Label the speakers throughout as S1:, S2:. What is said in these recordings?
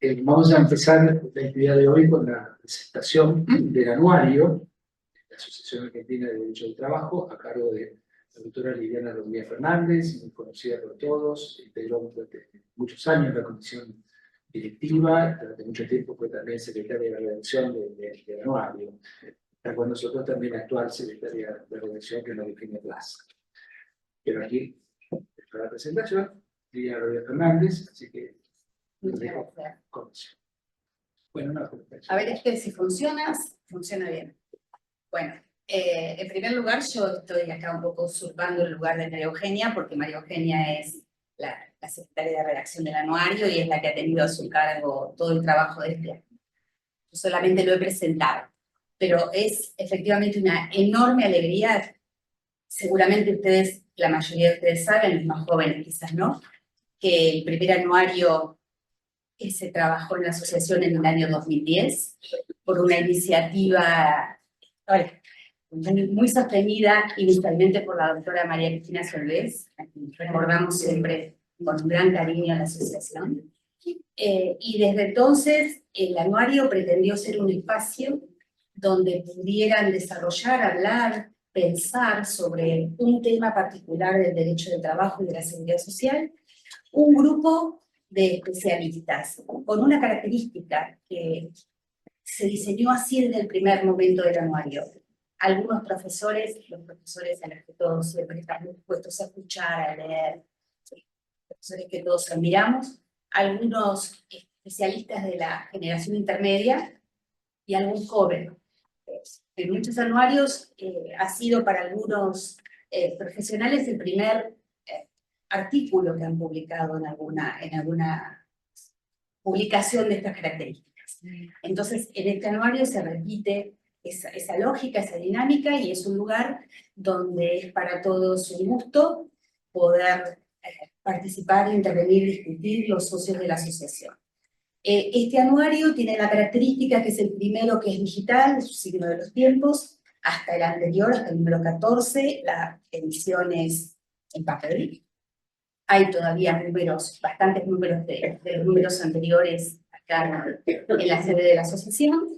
S1: Vamos a empezar la actividad de hoy con la presentación del anuario de la Asociación Argentina de Derecho del Trabajo, a cargo de la doctora Liliana Rodríguez Fernández, muy conocida por todos, integró durante muchos años la comisión directiva, durante mucho tiempo fue también secretaria de la redacción del anuario. Está con nosotros también la actual secretaria de redacción, que es la Virginia Plaza. Pero aquí, para la presentación, Liliana Rodríguez Fernández, así que
S2: Muchas gracias.
S1: bueno, no,
S2: A ver, si funciona bien. Bueno, en primer lugar, yo estoy acá un poco usurpando el lugar de María Eugenia, porque María Eugenia es la secretaria de redacción del anuario y es la que ha tenido a su cargo todo el trabajo de este año. Yo solamente lo he presentado, pero es efectivamente una enorme alegría. Seguramente ustedes, la mayoría de ustedes saben, los más jóvenes quizás no, que el primer anuario que se trabajó en la asociación en el año 2010 por una iniciativa muy sostenida inicialmente por la doctora María Cristina Solvés, a quien recordamos siempre con un gran cariño a la asociación. Y desde entonces el anuario pretendió ser un espacio donde pudieran desarrollar, hablar, pensar sobre un tema particular del derecho del trabajo y de la seguridad social, un grupo de especialistas, con una característica que se diseñó así desde el primer momento del anuario. Algunos profesores, los profesores a los que todos siempre estamos dispuestos a escuchar, a leer, profesores que todos admiramos, algunos especialistas de la generación intermedia y algún joven. En muchos anuarios ha sido para algunos profesionales el primer artículo que han publicado en alguna publicación de estas características. Entonces, en este anuario se repite esa lógica, esa dinámica, y es un lugar donde es para todos un gusto poder participar, intervenir, discutir los socios de la asociación. Este anuario tiene la característica que es el primero que es digital, es un signo de los tiempos, hasta el anterior, hasta el número 14, la edición es en papel. Hay todavía bastantes números de los números anteriores acá en la sede de la asociación.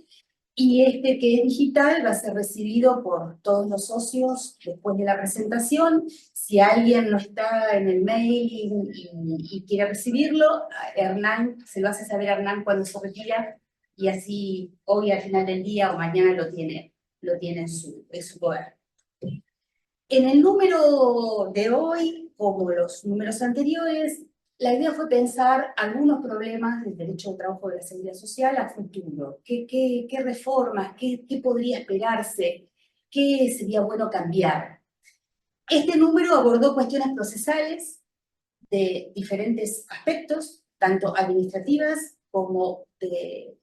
S2: Y este que es digital va a ser recibido por todos los socios después de la presentación. Si alguien no está en el mail y quiere recibirlo, Hernán, se lo hace saber a Hernán cuando se retira, y así hoy al final del día o mañana lo tiene en su poder. En el número de hoy, como los números anteriores, la idea fue pensar algunos problemas del derecho al trabajo de la seguridad social a futuro. ¿Qué reformas? ¿Qué podría esperarse? ¿Qué sería bueno cambiar? Este número abordó cuestiones procesales de diferentes aspectos, tanto administrativas como del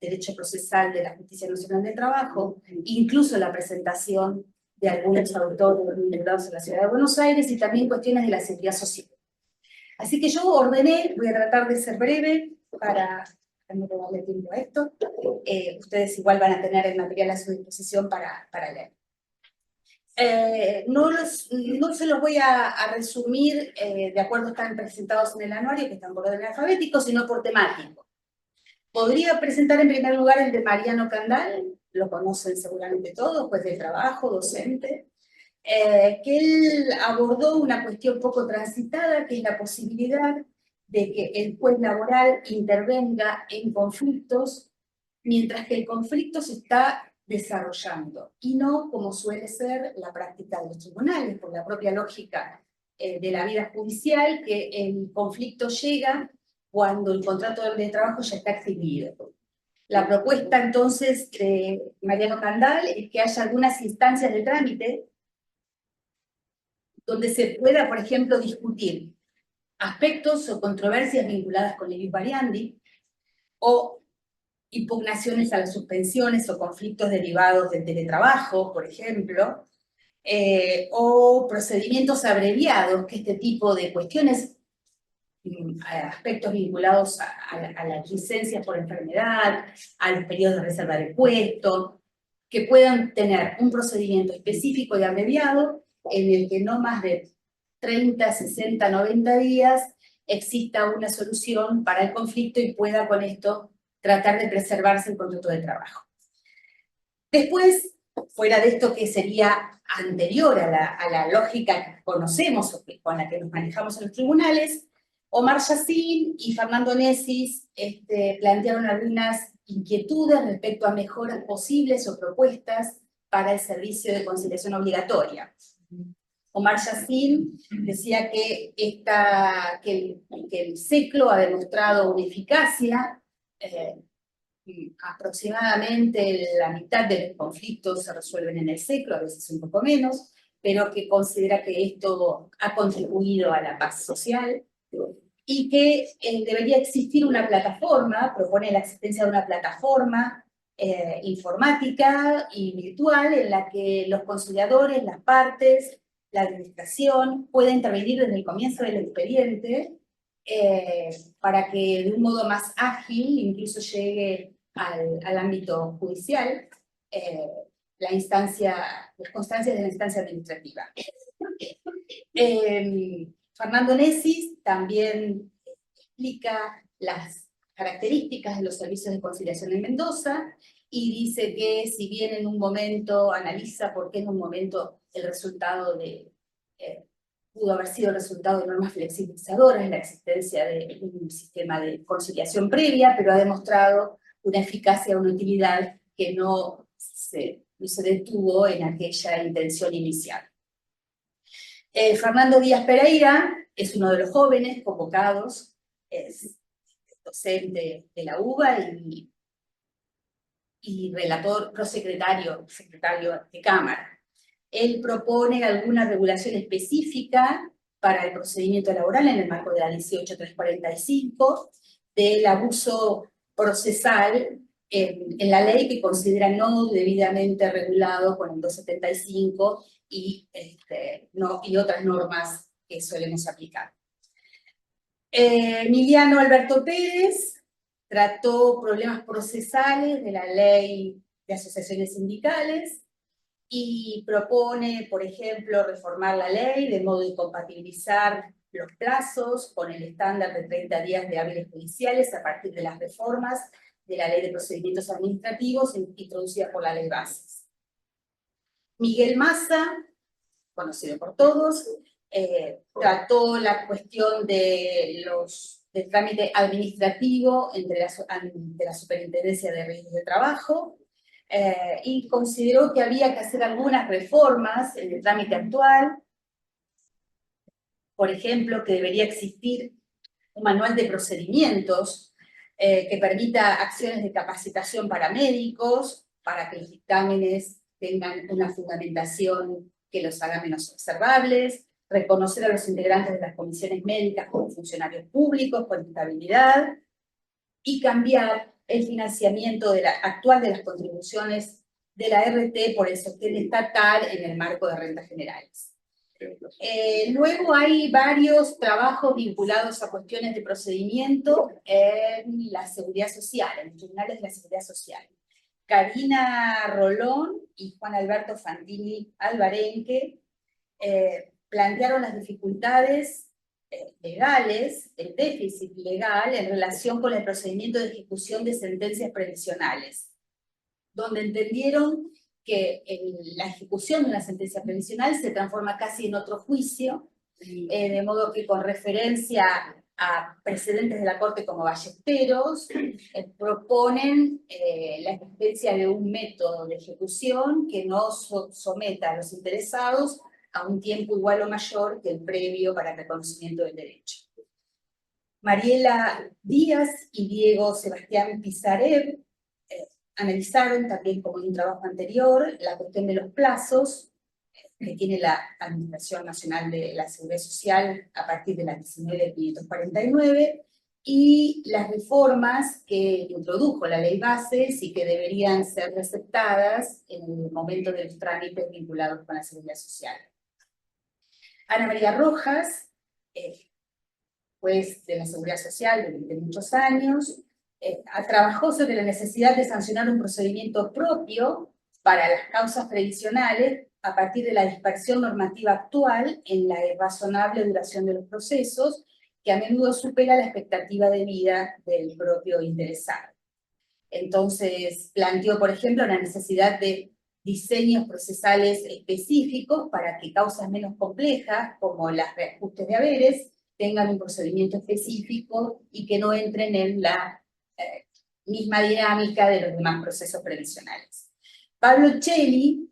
S2: derecho procesal de la Justicia Nacional del Trabajo, incluso la presentación de algunos autores vinculados en la Ciudad de Buenos Aires, y también cuestiones de la seguridad social. Así que yo ordené, voy a tratar de ser breve para no darle tiempo a esto. Ustedes igual van a tener el material a su disposición para leer. No se los voy a resumir de acuerdo, están presentados en el anuario, que están por orden alfabético, sino por temático. Podría presentar en primer lugar el de Mariano Candal, lo conocen seguramente todos, juez de trabajo, docente, que él abordó una cuestión poco transitada, que es la posibilidad de que el juez laboral intervenga en conflictos mientras que el conflicto se está desarrollando, y no como suele ser la práctica de los tribunales, por la propia lógica de la vida judicial, que el conflicto llega cuando el contrato de trabajo ya está extinguido. La propuesta entonces de Mariano Candal es que haya algunas instancias de trámite donde se pueda, por ejemplo, discutir aspectos o controversias vinculadas con el ius variandi, o impugnaciones a las suspensiones o conflictos derivados del teletrabajo, por ejemplo, o procedimientos abreviados, que este tipo de cuestiones, aspectos vinculados a las licencias por enfermedad, a los periodos de reserva de puesto, que puedan tener un procedimiento específico y abreviado en el que no más de 30, 60, 90 días exista una solución para el conflicto y pueda con esto tratar de preservarse el contrato de trabajo. Después, fuera de esto que sería anterior a la lógica que conocemos o con la que nos manejamos en los tribunales, Omar Yassin y Fernando Nesis plantearon algunas inquietudes respecto a mejoras posibles o propuestas para el servicio de conciliación obligatoria. Omar Yassin decía que el SECLO ha demostrado una eficacia, aproximadamente la mitad de los conflictos se resuelven en el SECLO, a veces un poco menos, pero que considera que esto ha contribuido a la paz social, y que debería existir una plataforma, propone la existencia de una plataforma informática y virtual en la que los conciliadores, las partes, la administración pueda intervenir desde el comienzo del expediente para que de un modo más ágil incluso llegue al ámbito judicial las constancias de la instancia administrativa. Fernando Nesis también explica las características de los servicios de conciliación en Mendoza y dice que si bien en un momento analiza por qué en un momento el resultado pudo haber sido el resultado de normas flexibilizadoras, la existencia de un sistema de conciliación previa, pero ha demostrado una eficacia, una utilidad que no se detuvo en aquella intención inicial. Fernando Díaz Pereira es uno de los jóvenes convocados, es docente de la UBA y relator prosecretario de Cámara. Él propone alguna regulación específica para el procedimiento laboral en el marco de la 18345, del abuso procesal en la ley que considera no debidamente regulado con el 275 y otras normas que solemos aplicar. Emiliano Alberto Pérez trató problemas procesales de la ley de asociaciones sindicales y propone, por ejemplo, reformar la ley de modo de compatibilizar los plazos con el estándar de 30 días de hábiles judiciales a partir de las reformas de la Ley de Procedimientos Administrativos introducida por la Ley Bases. Miguel Massa, conocido por todos, trató la cuestión del trámite administrativo de la Superintendencia de Riesgos de Trabajo y consideró que había que hacer algunas reformas en el trámite actual. Por ejemplo, que debería existir un manual de procedimientos que permita acciones de capacitación para médicos, para que los dictámenes tengan una fundamentación que los haga menos observables, reconocer a los integrantes de las comisiones médicas como funcionarios públicos con estabilidad y cambiar el financiamiento actual de las contribuciones de la RT por el sostén estatal en el marco de rentas generales. Luego hay varios trabajos vinculados a cuestiones de procedimiento en la seguridad social, en los tribunales de la seguridad social. Karina Rolón y Juan Alberto Fantini Alvarenque plantearon las dificultades legales, el déficit legal en relación con el procedimiento de ejecución de sentencias previsionales, donde entendieron que la ejecución de una sentencia previsional se transforma casi en otro juicio, de modo que con referencia a precedentes de la Corte como Ballesteros, proponen la existencia de un método de ejecución que no someta a los interesados a un tiempo igual o mayor que el previo para el reconocimiento del derecho. Mariela Díaz y Diego Sebastián Pizarev analizaron también, como en un trabajo anterior, la cuestión de los plazos que tiene la Administración Nacional de la Seguridad Social a partir de la 19.549 y las reformas que introdujo la Ley Bases y que deberían ser receptadas en el momento de los trámites vinculados con la Seguridad Social. Ana María Rojas, juez de la Seguridad Social durante muchos años, trabajó sobre la necesidad de sancionar un procedimiento propio para las causas previsionales a partir de la dispersión normativa actual en la irrazonable duración de los procesos que a menudo supera la expectativa de vida del propio interesado. Entonces, planteó, por ejemplo, la necesidad de diseños procesales específicos para que causas menos complejas, como las reajustes de haberes, tengan un procedimiento específico y que no entren en la misma dinámica de los demás procesos previsionales. Pablo Celli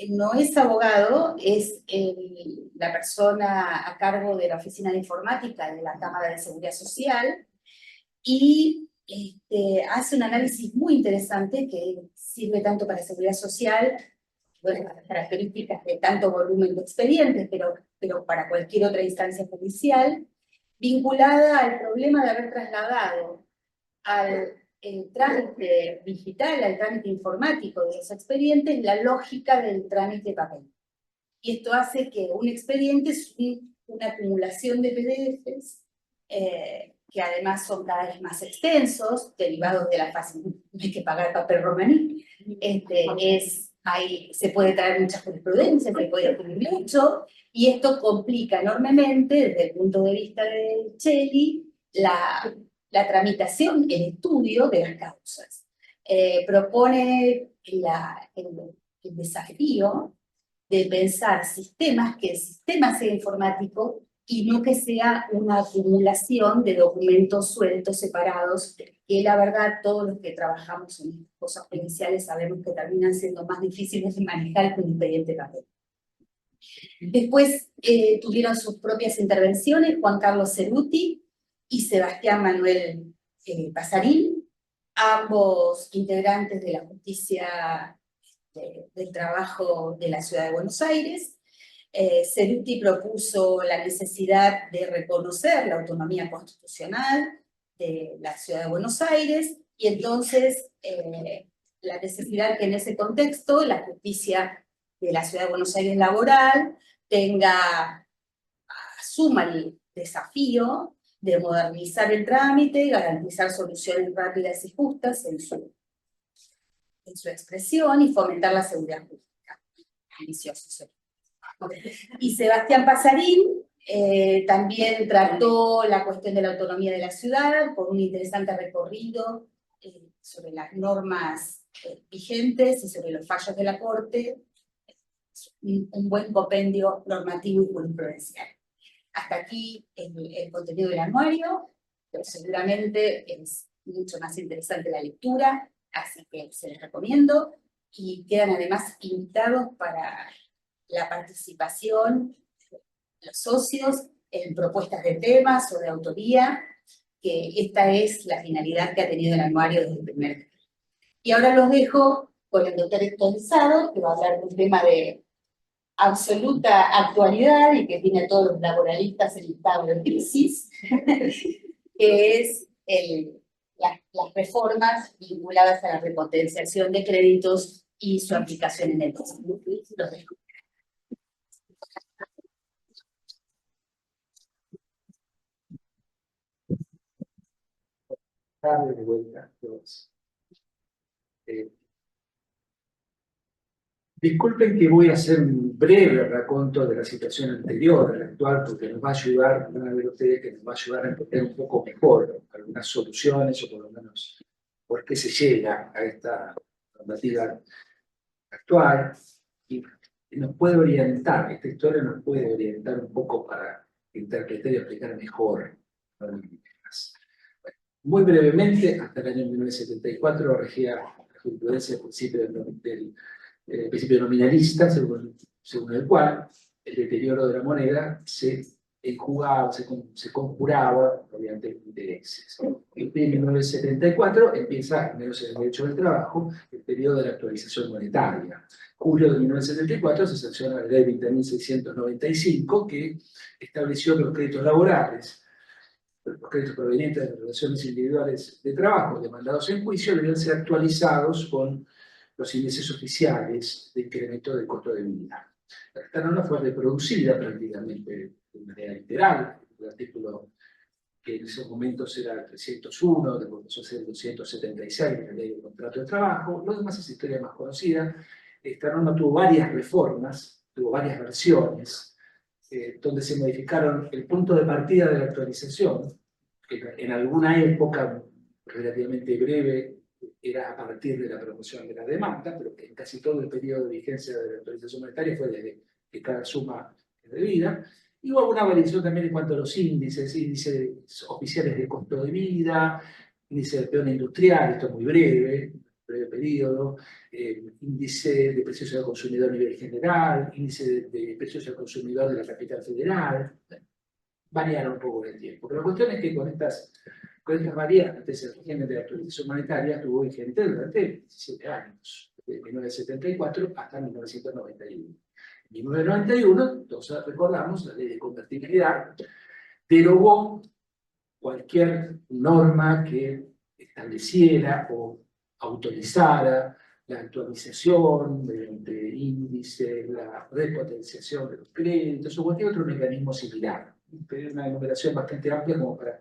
S2: no es abogado, es la persona a cargo de la Oficina de Informática de la Cámara de Seguridad Social, y hace un análisis muy interesante que sirve tanto para seguridad social, bueno, para las características de tanto volumen de expedientes, pero para cualquier otra instancia judicial, vinculada al problema de haber trasladado al trámite digital, al trámite informático de los expedientes, la lógica del trámite papel. Y esto hace que un expediente es una acumulación de PDFs, que además son cada vez más extensos, derivados de la fase, no hay que pagar papel romaní, se puede traer mucha jurisprudencia, se puede ocurrir mucho, y esto complica enormemente, desde el punto de vista de Celli, la tramitación, el estudio de las causas. Propone el desafío de pensar sistemas, que el sistema sea informático y no que sea una acumulación de documentos sueltos, separados, que la verdad todos los que trabajamos en estas cosas judiciales sabemos que terminan siendo más difíciles de manejar que un expediente papel. Después tuvieron sus propias intervenciones Juan Carlos Ceruti y Sebastián Manuel Pasarín, ambos integrantes de la justicia del trabajo de la Ciudad de Buenos Aires. Ceruti propuso la necesidad de reconocer la autonomía constitucional de la Ciudad de Buenos Aires, y entonces la necesidad que en ese contexto la justicia de la Ciudad de Buenos Aires laboral asuma el desafío de modernizar el trámite, garantizar soluciones rápidas y justas en su expresión y fomentar la seguridad pública. Ambicioso. Y Sebastián Pasarín también trató la cuestión de la autonomía de la ciudad por un interesante recorrido sobre las normas vigentes y sobre los fallos de la Corte, un buen compendio normativo y jurisprudencial. Hasta aquí el contenido del anuario, pero seguramente es mucho más interesante la lectura, así que se les recomiendo, y quedan además invitados para la participación de los socios en propuestas de temas o de autoría, que esta es la finalidad que ha tenido el anuario desde el primer día. Y ahora los dejo con el doctor Héctor Lizado, que va a hablar de un tema de absoluta actualidad y que tiene a todos los laboralistas en estado de crisis, que es las reformas vinculadas a la repotenciación de créditos y su aplicación en el país. Los dejo.
S1: De vuelta a todos. Disculpen que voy a hacer un breve raconto de la situación anterior a la actual, porque nos va a ayudar, van a ver ustedes que nos va a ayudar a entender un poco mejor algunas soluciones, o por lo menos por qué se llega a esta normativa actual, y nos puede orientar, esta historia nos puede orientar un poco para interpretar y explicar mejor. Muy brevemente, hasta el año 1974 regía la jurisprudencia del principio nominalista, según el cual el deterioro de la moneda se enjugaba, se conjuraba mediante intereses. En 1974 empieza, al menos en el derecho del trabajo, el periodo de la actualización monetaria. Julio de 1974 se sanciona la ley 20.695, que estableció que los créditos laborales, los créditos provenientes de las relaciones individuales de trabajo demandados en juicio, deben ser actualizados con los índices oficiales de incremento del costo de vida. Esta norma fue reproducida prácticamente de manera literal. El artículo que en esos momentos era el 301, después pasó a ser el 276 de la ley del contrato de trabajo. Lo demás es historia más conocida. Esta norma tuvo varias reformas, tuvo varias versiones. donde se modificaron el punto de partida de la actualización, que en alguna época relativamente breve era a partir de la promoción de la demanda, pero que en casi todo el periodo de vigencia de la actualización monetaria fue desde que cada suma es debida. Y hubo alguna variación también en cuanto a los índices oficiales de costo de vida, índice de peón industrial, esto es muy breve periodo, índice de precios al consumidor a nivel general, índice de precios al consumidor de la capital federal, variaron un poco en el tiempo. Pero la cuestión es que con estas variantes, el régimen de la actualización monetaria estuvo vigente durante 17 años, de 1974 hasta 1991. En 1991, todos recordamos, la ley de convertibilidad derogó cualquier norma que estableciera o autorizara la actualización de índices, la repotenciación de los créditos o cualquier otro mecanismo similar. Una enumeración bastante amplia como para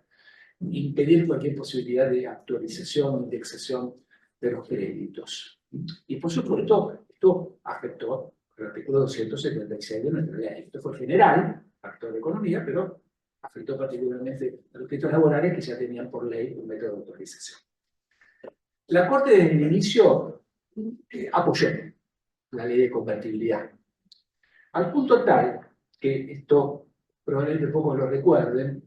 S1: impedir cualquier posibilidad de actualización o indexación de los créditos. Y por supuesto, esto afectó el artículo 276 de nuestra ley. Esto fue general, afectó la economía, pero afectó particularmente a los créditos laborales que ya tenían por ley un método de autorización. La Corte desde el inicio apoyó la ley de convertibilidad, al punto tal que esto probablemente pocos lo recuerden.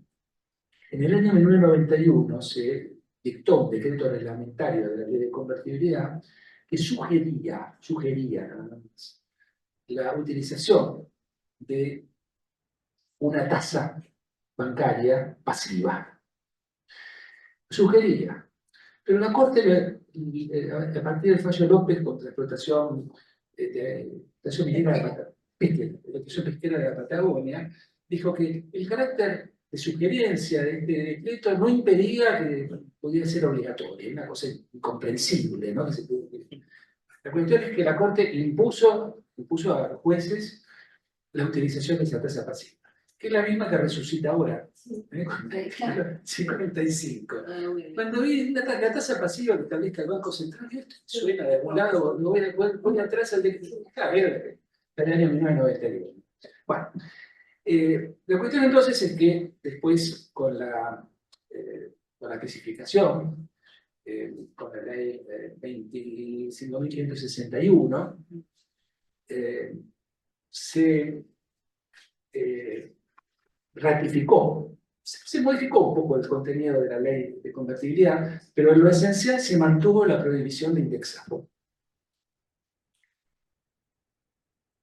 S1: En el año 1991 se dictó un decreto reglamentario de la ley de convertibilidad que sugería nada más, la utilización de una tasa bancaria pasiva. Sugería. Pero la Corte, a partir del fallo López contra la explotación pesquera de la Patagonia, dijo que el carácter de sugerencia de este decreto no impedía que pudiera ser obligatorio, una cosa incomprensible, ¿no? La cuestión es que la Corte impuso a los jueces la utilización de esa tasa pasiva, que es la misma que resucita ahora,
S2: Claro.
S1: 55. Cuando vi la tasa pasiva que establezca el Banco Central, esto suena de algún lado, voy atrás al decreto, del año 1991. Bueno, la cuestión entonces es que después con la especificación, con la ley 25.561, se ratificó, se modificó un poco el contenido de la ley de convertibilidad, pero en lo esencial se mantuvo la prohibición de indexar.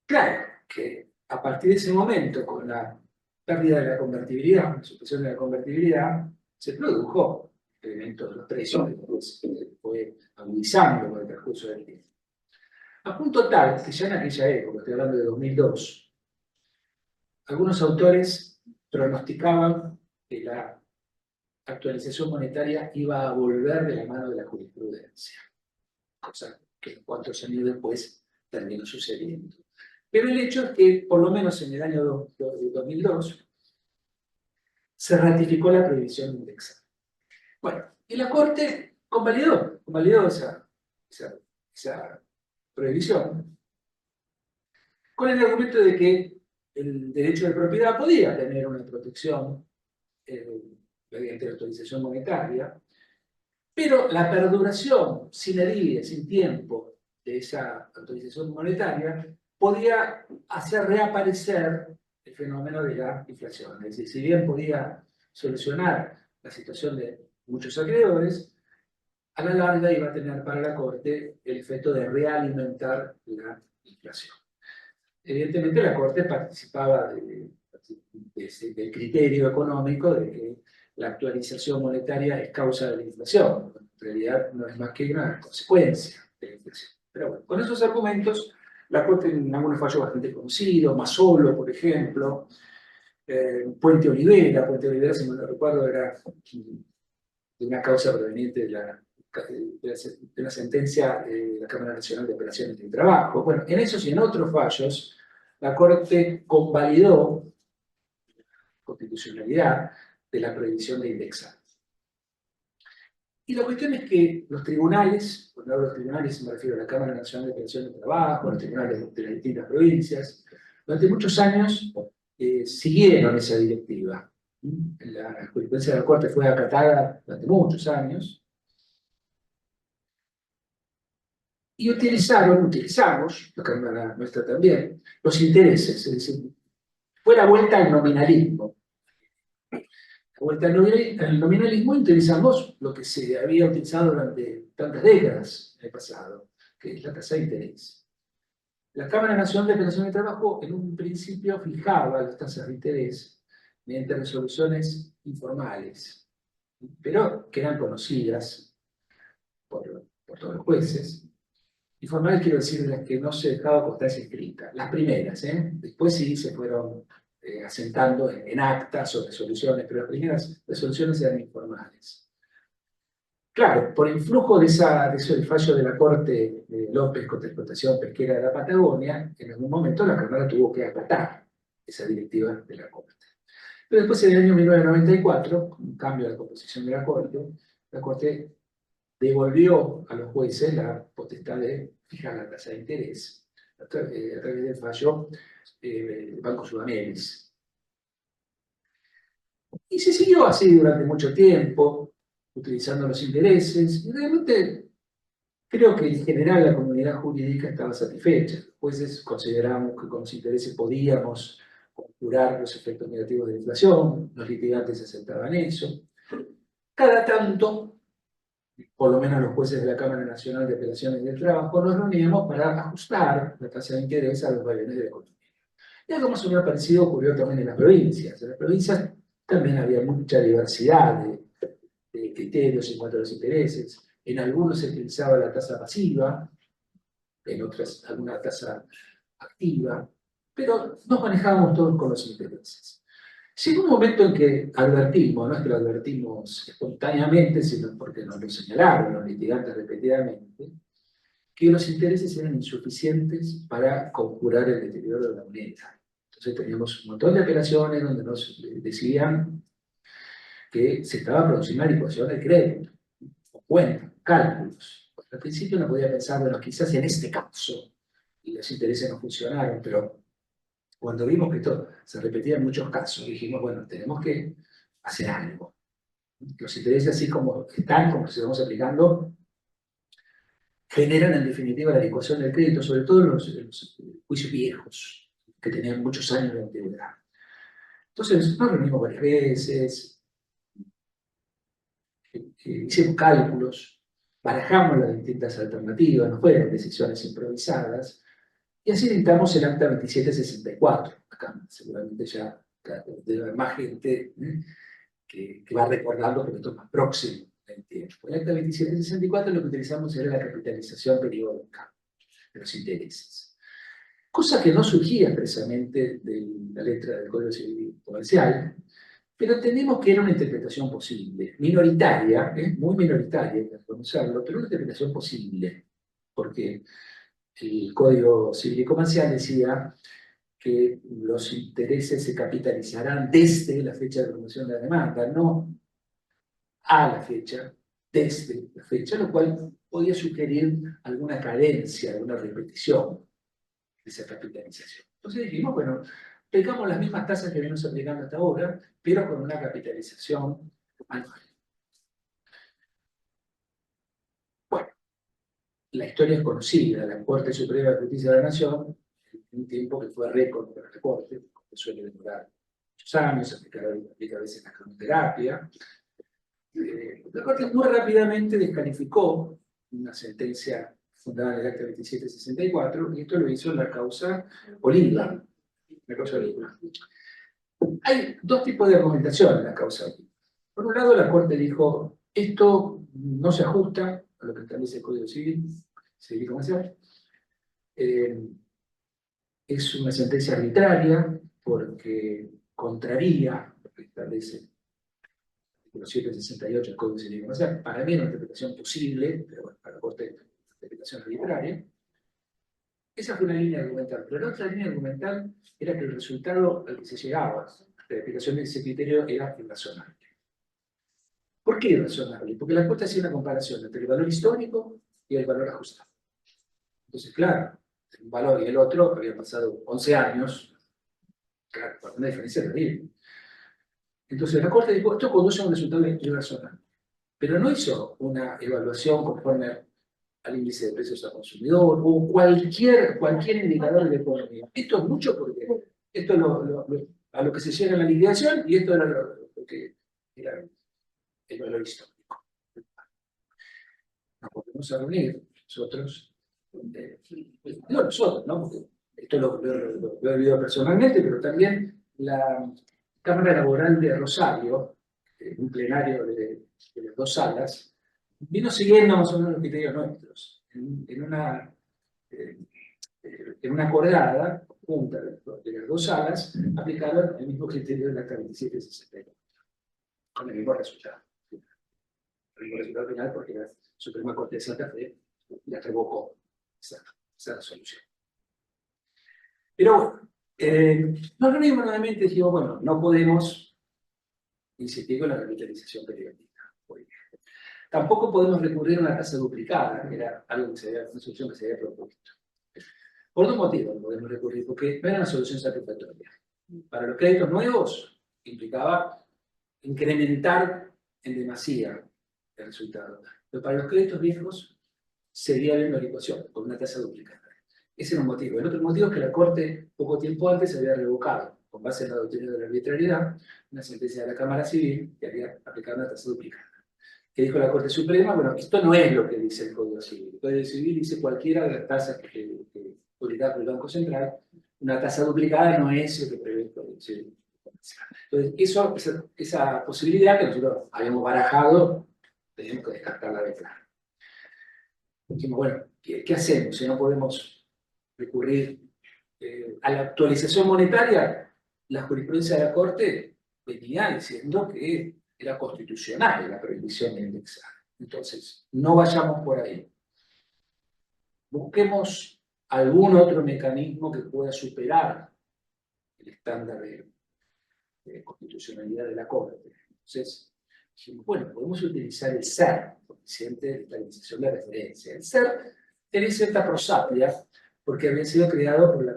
S1: Claro que a partir de ese momento, con la pérdida de la convertibilidad, la supresión de la convertibilidad, se produjo el incremento de los precios, después fue agudizando con el transcurso del tiempo. A punto tal que ya en aquella época, estoy hablando de 2002, algunos autores pronosticaban que la actualización monetaria iba a volver de la mano de la jurisprudencia, cosa que 4 años después terminó sucediendo. Pero el hecho es que, por lo menos en el año 2002, se ratificó la prohibición de indexar. Bueno, y la Corte convalidó esa prohibición con el argumento de que el derecho de propiedad podía tener una protección mediante la autorización monetaria, pero la perduración sin herida, sin tiempo, de esa autorización monetaria podía hacer reaparecer el fenómeno de la inflación. Es decir, si bien podía solucionar la situación de muchos acreedores, a la larga iba a tener para la Corte el efecto de realimentar la inflación. Evidentemente la Corte participaba del criterio económico de que la actualización monetaria es causa de la inflación. En realidad no es más que una consecuencia de la inflación. Pero bueno, con esos argumentos, la Corte en algunos fallos bastante conocidos, Masolo, por ejemplo, Puente Olivera, si no lo recuerdo, era de una causa proveniente de una sentencia de la Cámara Nacional de Operaciones de Trabajo. Bueno, en esos y en otros fallos, la Corte convalidó la constitucionalidad de la prohibición de indexar. Y la cuestión es que los tribunales, cuando hablo de los tribunales me refiero a la Cámara Nacional de Operaciones de Trabajo, los tribunales de las distintas provincias, durante muchos años siguieron esa directiva. La jurisprudencia de la Corte fue acatada durante muchos años, y utilizamos, la Cámara nuestra también, los intereses, es decir, fue la vuelta al nominalismo. La vuelta al nominalismo, utilizamos lo que se había utilizado durante tantas décadas en el pasado, que es la tasa de interés. La Cámara Nacional de Apelación de Trabajo en un principio fijaba las tasas de interés mediante resoluciones informales, pero que eran conocidas por todos los jueces. Informales quiero decir las que no se dejaba constancia escrita, las primeras, después sí se fueron asentando en actas o resoluciones, pero las primeras resoluciones eran informales. Claro, por influjo de eso del fallo de la Corte de López contra la explotación pesquera de la Patagonia, en algún momento la Cámara tuvo que acatar esa directiva de la Corte. Pero después, en el año 1994, con un cambio de la composición de la Corte devolvió a los jueces la potestad de fijar la tasa de interés a través del fallo del Banco Sudamericano. Y se siguió así durante mucho tiempo, utilizando los intereses, y realmente creo que en general la comunidad jurídica estaba satisfecha. Los jueces consideramos que con los intereses podíamos conjurar los efectos negativos de la inflación, los litigantes aceptaban eso. Cada tanto, por lo menos los jueces de la Cámara Nacional de Apelaciones del Trabajo, nos reuníamos para ajustar la tasa de interés a los vaivenes de la economía. Y algo más o menos parecido ocurrió también en las provincias. En las provincias también había mucha diversidad de criterios en cuanto a los intereses. En algunos se utilizaba la tasa pasiva, en otras alguna tasa activa, pero nos manejábamos todos con los intereses. Llegó un momento en que advertimos, no es que lo advertimos espontáneamente, sino porque nos lo señalaron los litigantes repetidamente, que los intereses eran insuficientes para conjurar el deterioro de la moneda. Entonces teníamos un montón de operaciones donde nos decían que se estaba produciendo una licuación del crédito, o cuentas, cálculos. Al principio no podía pensar, bueno, quizás en este caso, y los intereses no funcionaron, pero cuando vimos que esto se repetía en muchos casos, dijimos, bueno, tenemos que hacer algo. Los intereses, así como están, como se vamos aplicando, generan en definitiva la licuación del crédito, sobre todo en los juicios viejos, que tenían muchos años de antigüedad. Entonces, nos reunimos varias veces, hicimos cálculos, barajamos las distintas alternativas, no fueron decisiones improvisadas, y así dictamos el acta 2764. Acá seguramente ya debe haber más gente que va recordando que esto es más próximo en tiempo. El acta 2764 lo que utilizamos era la capitalización periódica de los intereses. Cosa que no surgía expresamente de la letra del Código Civil Comercial, pero entendimos que era una interpretación posible, minoritaria, muy minoritaria, hay que reconocerlo, pero una interpretación posible, porque el Código Civil y Comercial decía que los intereses se capitalizarán desde la fecha de promoción de la demanda, no a la fecha, desde la fecha, lo cual podía sugerir alguna carencia, alguna repetición de esa capitalización. Entonces dijimos, bueno, aplicamos las mismas tasas que venimos aplicando hasta ahora, pero con una capitalización anual. Bueno, la historia es conocida, la Corte Suprema de Justicia de la Nación, en un tiempo que fue récord para la Corte, que suele demorar muchos años, aplica a veces la cronoterapia. La Corte muy rápidamente descalificó una sentencia fundada en el acta 2764, y esto lo hizo en la causa Oliva. Hay dos tipos de argumentación en la causa Oliva. Por un lado, la Corte dijo, esto no se ajusta a lo que establece el Código Civil y Comercial. Es una sentencia arbitraria porque contraría lo que establece el artículo 768 del Código Civil y Comercial. Para mí es una interpretación posible, pero bueno, para la Corte es una interpretación arbitraria. Esa fue una línea argumental. Pero la otra línea argumental era que el resultado al que se llegaba de la aplicación de ese criterio era irrazonable. ¿Por qué irrazonable? Porque la Corte hacía una comparación entre el valor histórico y el valor ajustado. Entonces, claro, un valor y el otro habían pasado 11 años, Claro, una diferencia terrible. Entonces la Corte dijo, esto conduce a un resultado irrazonable. Pero no hizo una evaluación conforme al índice de precios al consumidor o cualquier indicador de economía. Esto es mucho porque esto es a lo que se llega en la liquidación y esto era lo que era el valor histórico. Nos volvemos a reunir nosotros, no nosotros, ¿no? Porque esto lo he vivido personalmente, pero también la Cámara Laboral de Rosario, un plenario de las dos salas, vino siguiendo más o menos los criterios nuestros. En una acordada junta de las dos salas, aplicaron el mismo criterio de la Acta 2764, con el mismo resultado. El mismo resultado final porque la Suprema Corte de Santa Fe la revocó esa resolución. Pero bueno, nos reunimos nuevamente y dijimos, bueno, no podemos insistir con la revitalización periódica. Tampoco podemos recurrir a una tasa duplicada, que era una solución que se había propuesto. Por dos motivos no podemos recurrir, porque no era una solución satisfactoria. Para los créditos nuevos implicaba incrementar en demasía el resultado. Pero para los créditos viejos seguía habiendo una ecuación con una tasa duplicada. Ese era un motivo. El otro motivo es que la Corte, poco tiempo antes, había revocado, con base en la doctrina de la arbitrariedad, una sentencia de la Cámara Civil que había aplicado una tasa duplicada. Que dijo la Corte Suprema, bueno, esto no es lo que dice el Código Civil. El Código Civil dice cualquiera de las tasas que publicada por el Banco Central, una tasa duplicada no es lo que prevé el Código Civil. Entonces, esa posibilidad que nosotros habíamos barajado, teníamos que descartarla de plano. Dijimos, bueno, ¿qué hacemos si no podemos recurrir a la actualización monetaria? La jurisprudencia de la Corte venía diciendo que era constitucional la prohibición de indexar. Entonces, no vayamos por ahí. Busquemos algún otro mecanismo que pueda superar el estándar de constitucionalidad de la Corte. Entonces, dijimos, bueno, podemos utilizar el SER, coeficiente de estabilización de referencia. El SER tenía cierta prosapia porque había sido creado por la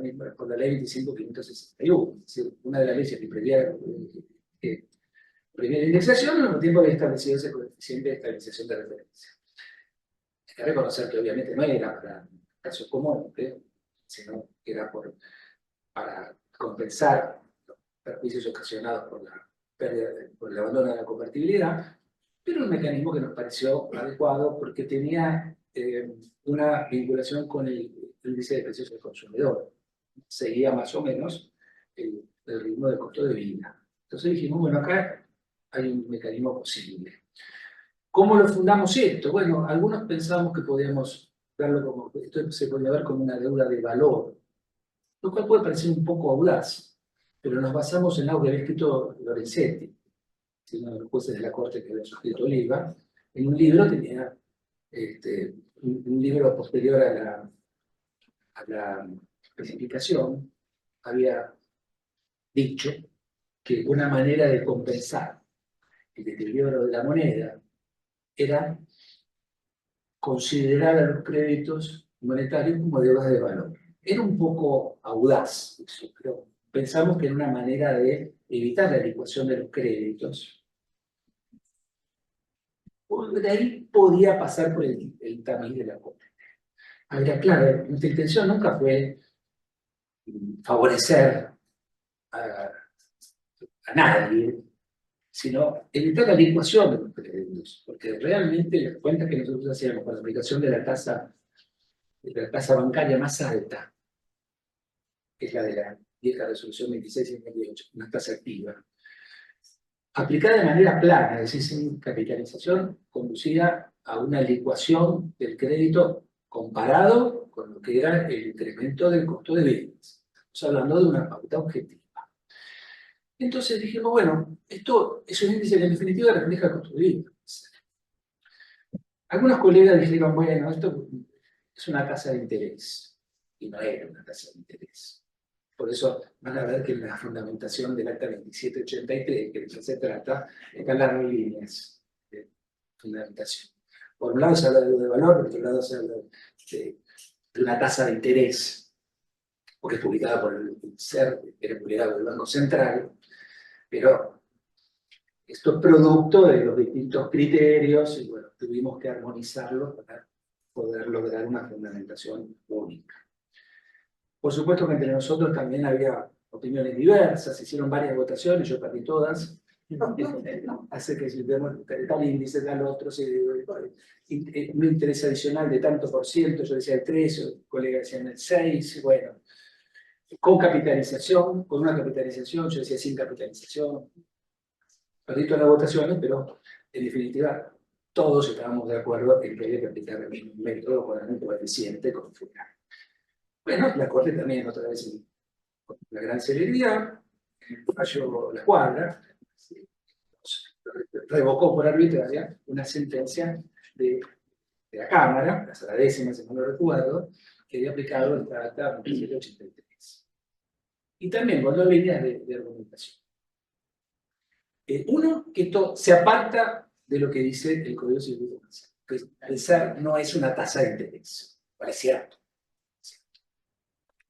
S1: ley 25.561, es decir, una de las leyes que previa la indexación, al mismo tiempo había establecido ese coeficiente de estabilización de referencia. Hay que reconocer que obviamente no era para casos comunes, sino que era para compensar los perjuicios ocasionados por la pérdida, por el abandono de la convertibilidad, pero un mecanismo que nos pareció adecuado porque tenía una vinculación con el índice de precios del consumidor. Seguía más o menos el ritmo del costo de vida. Entonces dijimos, bueno, acá hay un mecanismo posible. ¿Cómo lo fundamos esto? Bueno, algunos pensamos que podíamos verlo como, esto se podía ver como una deuda de valor, lo cual puede parecer un poco audaz, pero nos basamos en algo que había escrito Lorenzetti, uno de los jueces de la Corte que había suscrito Oliva, en un libro tenía, un libro posterior a la especificación, había dicho que una manera de compensar el deterioro de la moneda era considerar a los créditos monetarios como deudas de valor. Era un poco audaz eso, pero pensamos que era una manera de evitar la licuación de los créditos. De ahí podía pasar por el tamiz de la Corte. Ahora, claro, nuestra intención nunca fue favorecer a nadie, sino evitar la licuación de los créditos, porque realmente las cuentas que nosotros hacíamos con la aplicación de la tasa bancaria más alta, que es la de la vieja resolución 2658, una tasa activa, aplicada de manera plana, es decir, sin capitalización, conducía a una licuación del crédito comparado con lo que era el incremento del costo de bienes. Estamos hablando de una pauta objetiva. Entonces dijimos, bueno, esto es un índice que en definitiva refleja el costo de bienes. Algunos colegas dijeron, bueno, esto es una tasa de interés, y no era una tasa de interés. Por eso van a ver que en la fundamentación del Acta 2783, que de eso se trata, están las dos líneas de fundamentación. Por un lado se habla de deuda de valor, por otro lado se habla de una tasa de interés. porque es publicada por el SER, que era publicada por el Banco Central, pero esto es producto de los distintos criterios y bueno, tuvimos que armonizarlos para poder lograr una fundamentación única. Por supuesto que entre nosotros también había opiniones diversas, se hicieron varias votaciones, yo perdí todas. Hace que si tenemos tal índice, tal otro, un interés adicional de tanto por ciento, yo decía el 3, el colega decía el 6, bueno, con capitalización, con una capitalización, yo decía sin capitalización. Perdí todas las votaciones, pero en definitiva todos estábamos de acuerdo en que había que aplicar el método con el coeficiente con fuera. Bueno, la Corte también otra vez con la gran celeridad falló la cuadra, revocó por arbitraria una sentencia de la Cámara, la 10ª, si no lo recuerdo, que había aplicado el Tratado 1783. Y también con 2 líneas de argumentación. Uno, que esto se aparta de lo que dice el Código Civil Comercial, que el SER no es una tasa de interés, es cierto.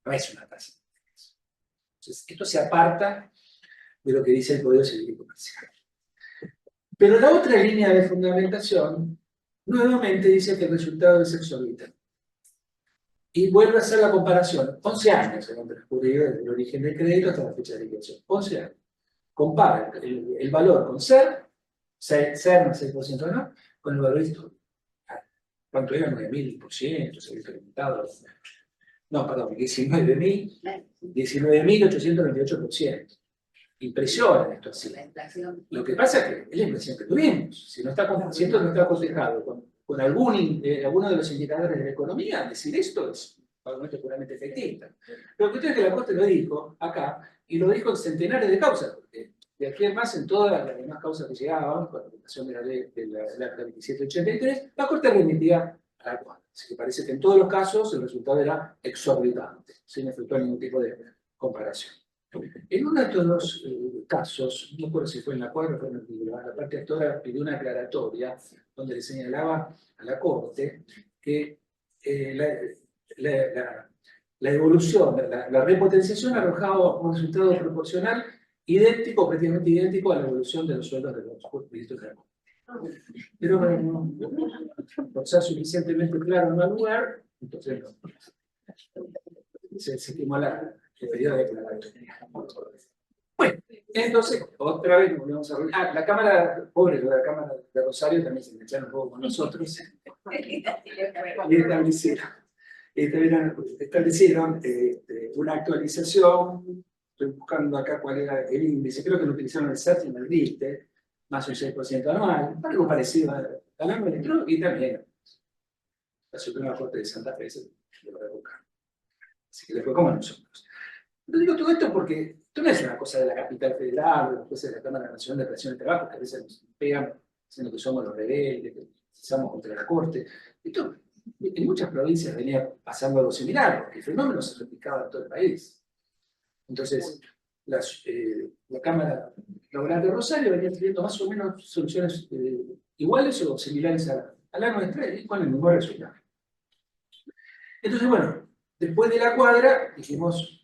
S1: No es una tasa de interés. Entonces, esto se aparta de lo que dice el Código Civil Comercial. Pero la otra línea de fundamentación nuevamente dice que el resultado es exorbitante. Y vuelve a hacer la comparación. 11 años se han transcurrido desde el origen del crédito hasta la fecha de liquidación. 11 años. Compara el valor con SER más 6% no, con el valor histórico. ¿Cuánto era? 9.000%, se había incrementado. No, perdón, 19.828%. Impresiona esto así. Lo que pasa es que es la impresión que tuvimos. Si no está cotejado con alguno de los indicadores de la economía, decir esto es probablemente puramente efectista. Pero que ustedes que la Corte lo dijo acá, y lo dijo en centenares de causas, porque de aquí en más, en todas las demás causas que llegaban, con la aplicación de la ley de la 2783, la Corte remitía a la cuadra. Así que parece que en todos los casos el resultado era exorbitante, sin efectuar ningún tipo de comparación. En uno de estos dos casos, no recuerdo si fue en la cuadra o fue en el libro, la parte actora pidió una aclaratoria donde le señalaba a la Corte que la evolución, la repotenciación arrojaba un resultado proporcional idéntico, prácticamente idéntico a la evolución de los sueldos de los ministros de la Corte. Pero por ser suficientemente claro en el lugar, entonces no. Se estimó el periodo de aclaratoria. Bueno, entonces, otra vez nos volvemos a reunir. La Cámara, pobre, la Cámara de Rosario también se engancharon un poco con nosotros. Y establecieron una actualización. Estoy buscando acá cuál era el índice. Creo que lo utilizaron el CERT y en el DISTE, más un 6% anual, algo parecido al año electrónico, y también la Suprema Corte de Santa Fe se lo revocaron. Así que le fue como a nosotros. Yo digo todo esto porque esto no es una cosa de la capital federal, o después de la Cámara Nacional de Operación de Trabajo, que a veces nos pegan diciendo que somos los rebeldes, que estamos contra la Corte. Esto en muchas provincias venía pasando algo similar, porque el fenómeno se replicaba en todo el país. Entonces, la Cámara Laboral de Rosario venía teniendo más o menos soluciones iguales o similares a la nuestra y con el mismo resultado. Entonces, bueno, después de la cuadra, dijimos,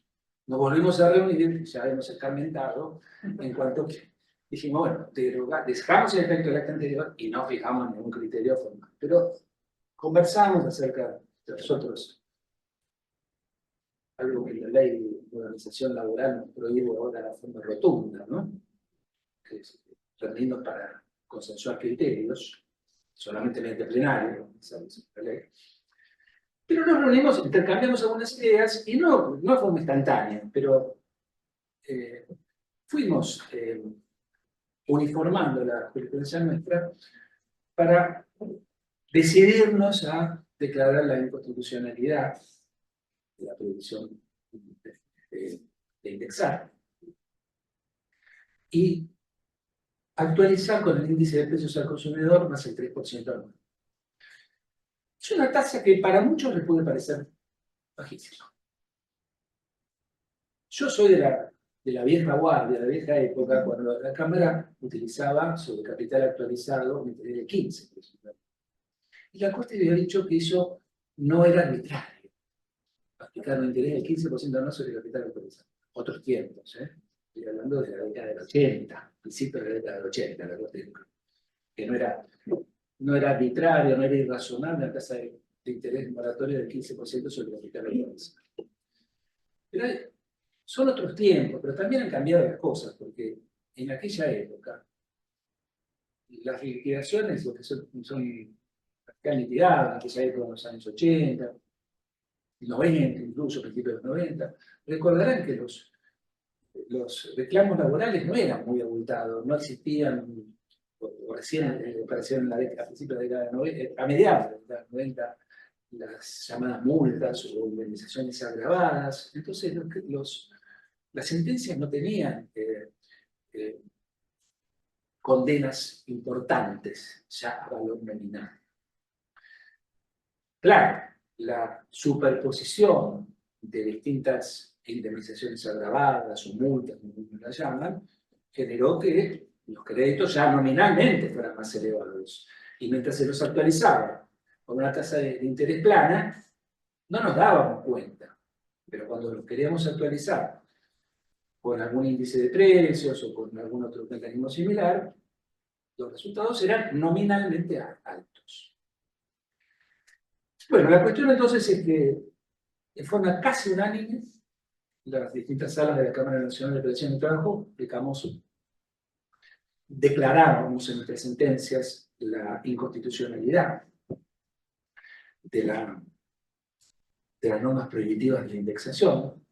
S1: nos volvimos a reunir, ya hemos escarmentado, en cuanto que dijimos, bueno, dejamos el efecto del acta anterior y no fijamos ningún criterio formal. Pero conversamos acerca de nosotros, algo que la ley de organización laboral nos prohíbe ahora de forma rotunda, ¿no? Que es reunirnos para consensuar criterios, solamente mediante plenario, ¿sabes? La ley. Pero nos reunimos, intercambiamos algunas ideas, y no de forma instantánea, pero fuimos uniformando la jurisprudencia nuestra para decidirnos a declarar la inconstitucionalidad de la prohibición de indexar y actualizar con el índice de precios al consumidor más el 3% anual. Es una tasa que para muchos les puede parecer bajísima. Yo soy de la vieja guardia, de la vieja época, cuando la Cámara utilizaba sobre capital actualizado un interés de 15%. Y la Corte había dicho que eso no era arbitrario. aplicar un interés del 15% anual sobre el capital autorizado. Otros tiempos, ¿eh? Estoy hablando de la década del 80, principio de la década del 80, la Corte, que no era arbitrario, no era irrazonable la tasa de interés moratoria del 15% sobre el capital autorizado. Pero son otros tiempos, pero también han cambiado las cosas, porque en aquella época las liquidaciones, lo que son que han liquidado en aquella época, en los años 80, 90, incluso principios de los 90, recordarán que los reclamos laborales no eran muy abultados, no existían, o recién aparecieron a principios de la década de 90, a mediados de la década de 90, las llamadas multas o indemnizaciones agravadas. Entonces, las sentencias no tenían condenas importantes ya a valor nominal. Claro, la superposición de distintas indemnizaciones agravadas o multas, como las llaman, generó que los créditos ya nominalmente fueran más elevados. Y mientras se los actualizaba con una tasa de interés plana, no nos dábamos cuenta. Pero cuando los queríamos actualizar con algún índice de precios o con algún otro mecanismo similar, los resultados eran nominalmente altos. Bueno, la cuestión entonces es que de forma casi unánime, las distintas salas de la Cámara Nacional de Protección del Trabajo declarábamos en nuestras sentencias la inconstitucionalidad de las normas prohibitivas de la indexación,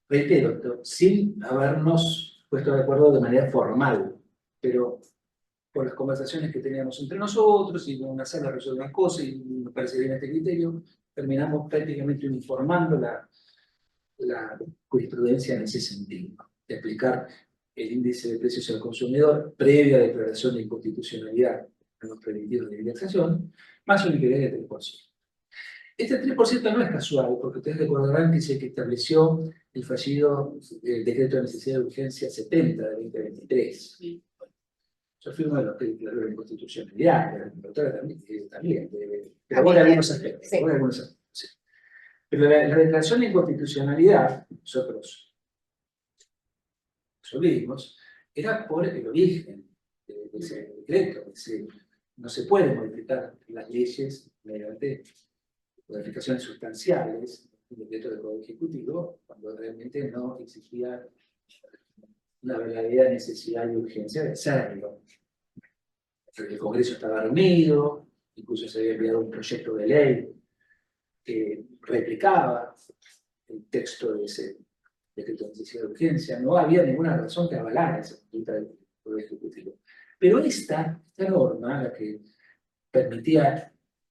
S1: reitero, sin habernos puesto de acuerdo de manera formal, pero por las conversaciones que teníamos entre nosotros y con una sala resolver las cosas, y me parece bien este criterio, terminamos prácticamente uniformando la jurisprudencia en ese sentido, de aplicar el índice de precios al consumidor previa declaración de inconstitucionalidad en los prohibitivos de indexación, más un interés de 3%. Este 3% no es casual, porque ustedes recordarán que es el que estableció el fallido decreto de necesidad de urgencia 70 de 2023. Sí. Yo fui uno de los que declaró la inconstitucionalidad, pero la doctora también, pero por algunos aspectos. Sí. Por algunos aspectos, sí. Pero la declaración de inconstitucionalidad, nosotros resolvimos, era por el origen de ese decreto. No se pueden modificar las leyes mediante modificaciones sustanciales, un decreto de Poder Ejecutivo, cuando realmente no exigía una verdadera necesidad y urgencia de hacerlo. El Congreso estaba reunido, incluso se había enviado un proyecto de ley que replicaba el texto de ese decreto de necesidad de urgencia. No había ninguna razón que avalara esa conducta del Poder Ejecutivo. Pero esta norma, la que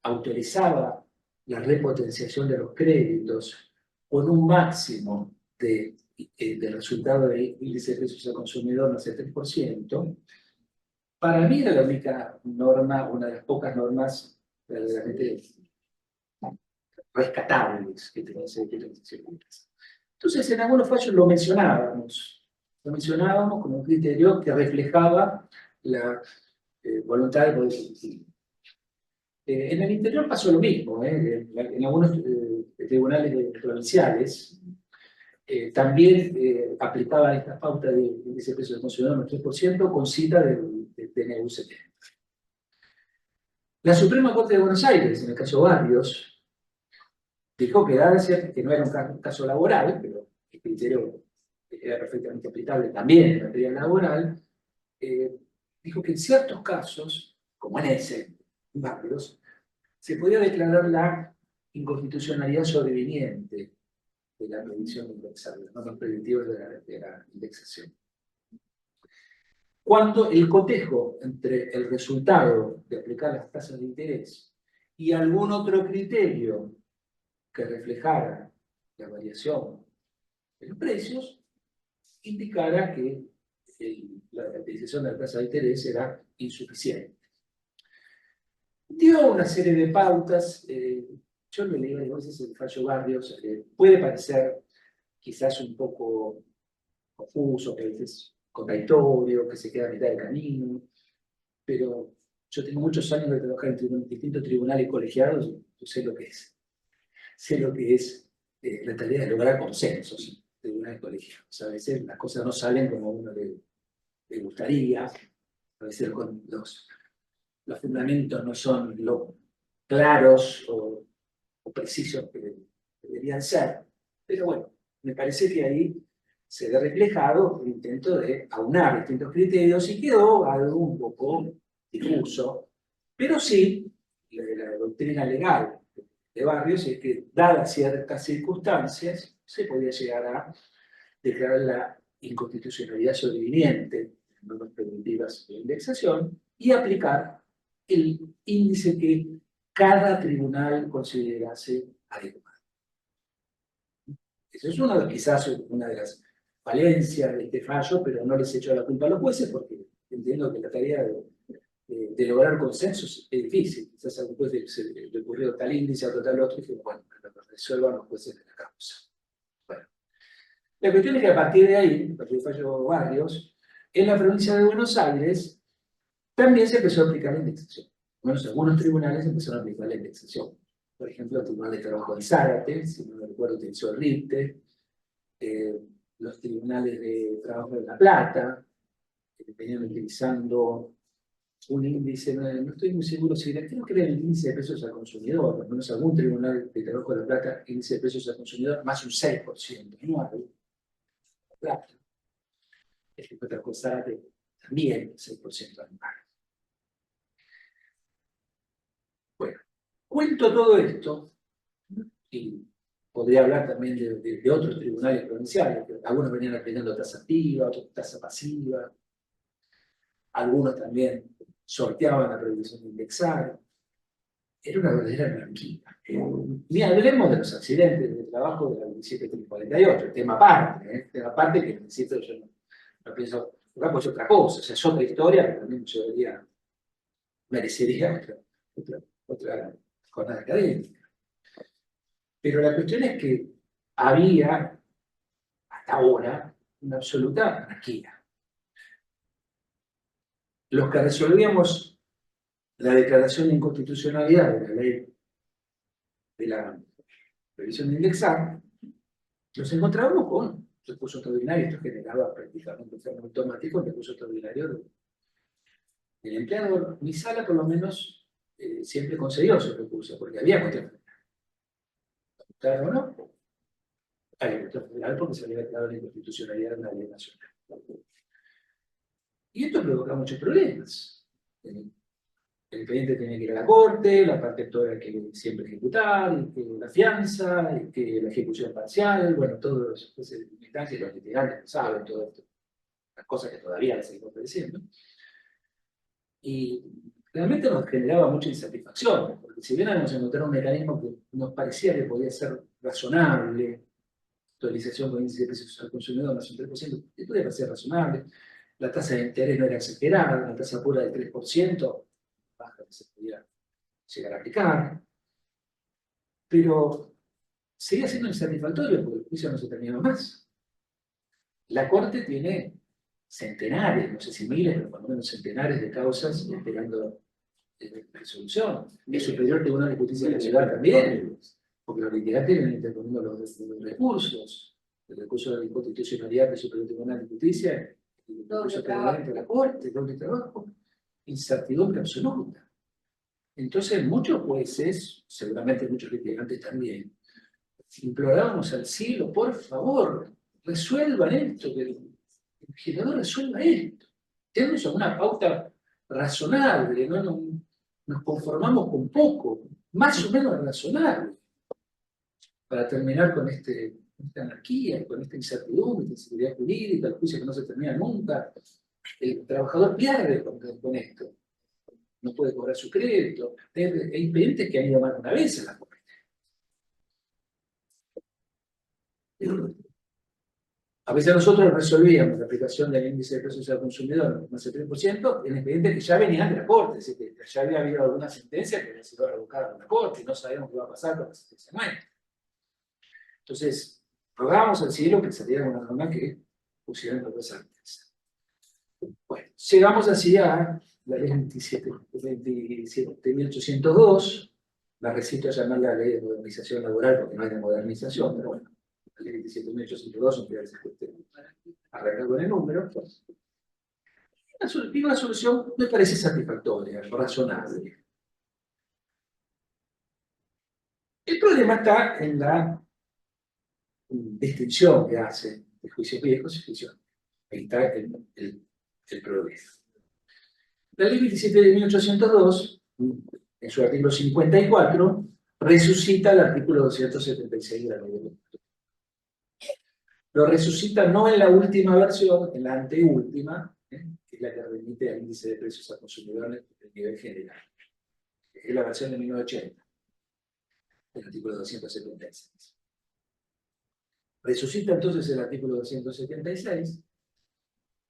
S1: autorizaba la repotenciación de los créditos con un máximo de resultado de índice de precios al consumidor no sé, 3%, para mí era la única norma, una de las pocas normas verdaderamente rescatables que tenía ese decreto de necesidad de urgencia. Entonces, en algunos fallos lo mencionábamos como un criterio que reflejaba la voluntad del Poder Ejecutivo. En el interior pasó lo mismo, en algunos tribunales provinciales también aplicaban estas pautas de índice de precio del consumidor en 3% con cita del DNU 70. La Suprema Corte de Buenos Aires, en el caso Barrios, dijo que no era un caso laboral, pero el criterio era perfectamente aplicable también en materia laboral, dijo que en ciertos casos, como en ese, Barrios, se podía declarar la inconstitucionalidad sobreviniente de la previsión indexable, las normas preventivas de la indexación. Cuando el cotejo entre el resultado de aplicar las tasas de interés y algún otro criterio que reflejara la variación de los precios, indicara que la utilización de la tasa de interés era insuficiente. Dio una serie de pautas, yo le digo a veces el fallo Barrios, puede parecer quizás un poco confuso, que a veces contradictorio, que se queda a mitad del camino, pero yo tengo muchos años de trabajar en distintos tribunales colegiados, yo sé lo que es. Sé lo que es la tarea de lograr consensos en tribunales colegiados. A veces las cosas no salen como a uno le gustaría, a veces los fundamentos no son lo claros o precisos que deberían ser, pero bueno, me parece que ahí se ve reflejado el intento de aunar distintos criterios y quedó algo un poco difuso, pero sí, la doctrina legal de Barrios es que, dadas ciertas circunstancias, se podía llegar a declarar la inconstitucionalidad sobreviniente de normas preventivas de indexación y aplicar el índice que cada tribunal considerase adecuado. Eso es quizás una de las falencias de este fallo, pero no les echo la culpa a los jueces porque entiendo que la tarea de lograr consensos es difícil. Quizás a un juez le ocurrió tal índice, a otro tal otro, y dije, bueno, que lo resuelvan los jueces de la causa. Bueno, la cuestión es que a partir de ahí, a partir del fallo Barrios, en la provincia de Buenos Aires también se empezó a aplicar la indexación. Bueno, algunos tribunales empezaron a aplicar la indexación. Por ejemplo, el Tribunal de Trabajo de Zárate, si no me recuerdo, utilizó el RIPTE, los tribunales de trabajo de La Plata, que venían utilizando un índice, no estoy muy seguro si era, creo que era el índice de precios al consumidor, por lo menos algún tribunal de trabajo de La Plata, índice de precios al consumidor, más un 6% anual. La Plata. El que de Zárate también 6% anual. Bueno, cuento todo esto, y podría hablar también de otros tribunales provinciales, que algunos venían aplicando tasa activa, otros tasa pasiva, algunos también sorteaban la prohibición de indexar. Era una verdadera anarquía. Ni hablemos de los accidentes de trabajo de la 17348, el tema aparte, tema aparte que en principio yo no pienso, pues otra cosa, o sea, es otra historia que también yo merecería otra jornada académica. Pero la cuestión es que había, hasta ahora, una absoluta anarquía. Los que resolvíamos la declaración de inconstitucionalidad de la ley de la previsión de indexar, nos encontrábamos con recurso extraordinario. Esto generaba prácticamente un fenómeno automático, el recurso extraordinario del empleador. Mi sala, por lo menos, siempre concedió ese recurso, porque había cuestión federal. ¿O no? Había cuestión federal porque se había declarado la inconstitucionalidad de una ley nacional. Y esto provoca muchos problemas. El cliente tiene que ir a la corte, la parte actora que siempre ejecutar, que la fianza, que la ejecución parcial, bueno, todas esas instancias, los litigantes saben todo esto, las cosas que todavía las seguimos padeciendo. Y realmente nos generaba mucha insatisfacción, porque si bien habíamos encontrado un mecanismo que nos parecía que podía ser razonable, actualización con índice de precios al consumidor más un 3%, que podía parecer razonable, la tasa de interés no era exagerada, la tasa pura del 3%, baja que se podía llegar a aplicar, pero seguía siendo insatisfactorio porque el juicio no se terminaba más. La Corte tiene centenares, no sé si miles, pero por lo menos centenares de causas esperando resolución. El Superior Tribunal de Justicia de la Ciudad también, porque los litigantes vienen interponiendo los recursos, el recurso de la inconstitucionalidad del Superior Tribunal de Justicia, el recurso de la Corte, doble trabajo, incertidumbre absoluta. Entonces, muchos jueces, seguramente muchos litigantes también, implorábamos al cielo, por favor, resuelvan esto, que el legislador resuelva esto. Tenemos una pauta razonable, no nos conformamos con poco, más o menos razonable, para terminar con esta anarquía, con esta incertidumbre, esta inseguridad jurídica, el juicio que no se termina nunca. El trabajador pierde con esto. No puede cobrar su crédito. Hay impedientes que han ido más de una vez a la corte. A veces nosotros resolvíamos la aplicación del índice de precios al consumidor más el 3% en expedientes que ya venían de la corte, es decir, que ya había habido alguna sentencia que había sido revocada en la corte y no sabíamos qué iba a pasar con la sentencia nueva. Entonces, rogábamos al cielo que saliera una norma que pusiera en valor esa riqueza. Bueno, llegamos así a la ley 27.802, me resisto a llamarla ley de modernización laboral porque no hay de modernización, pero bueno, la ley 27.802, aunque se esté arreglado con el número, pues, una solución me parece satisfactoria, razonable. El problema está en la distinción que hace de juicios viejos y juicios nuevos. Ahí está el problema. La ley 27.802, en su artículo 54, resucita el artículo 276 de la ley de cultura. Lo resucita no en la última versión, en la anteúltima, que es la que remite al índice de precios al consumidor a nivel general. Es la versión de 1980, el artículo 276. Resucita entonces el artículo 276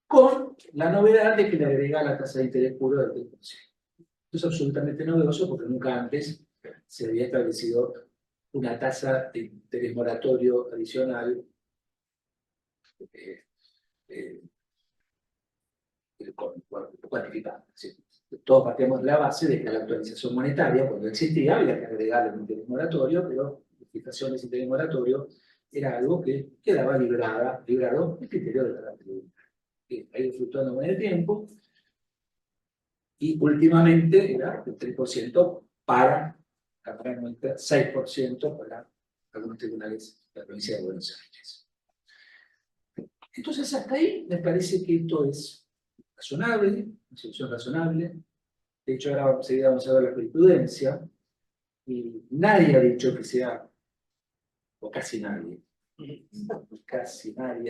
S1: con la novedad de que le agrega la tasa de interés puro del 3%. Esto es absolutamente novedoso porque nunca antes se había establecido una tasa de interés moratorio adicional cuantificada. ¿Sí? Todos partimos de la base de que la actualización monetaria, cuando existía, había que agregar el interés moratorio, pero la fijación de ese interés moratorio era algo que quedaba librado del criterio de la rentabilidad. Ha ido fluctuando con el tiempo y últimamente era el 3% para la Cámara Nuestra, 6% para algunos tribunales de la provincia de Buenos Aires. Entonces, hasta ahí me parece que esto es razonable, una solución razonable. De hecho, ahora vamos a ver la jurisprudencia, y nadie ha dicho que sea, o casi nadie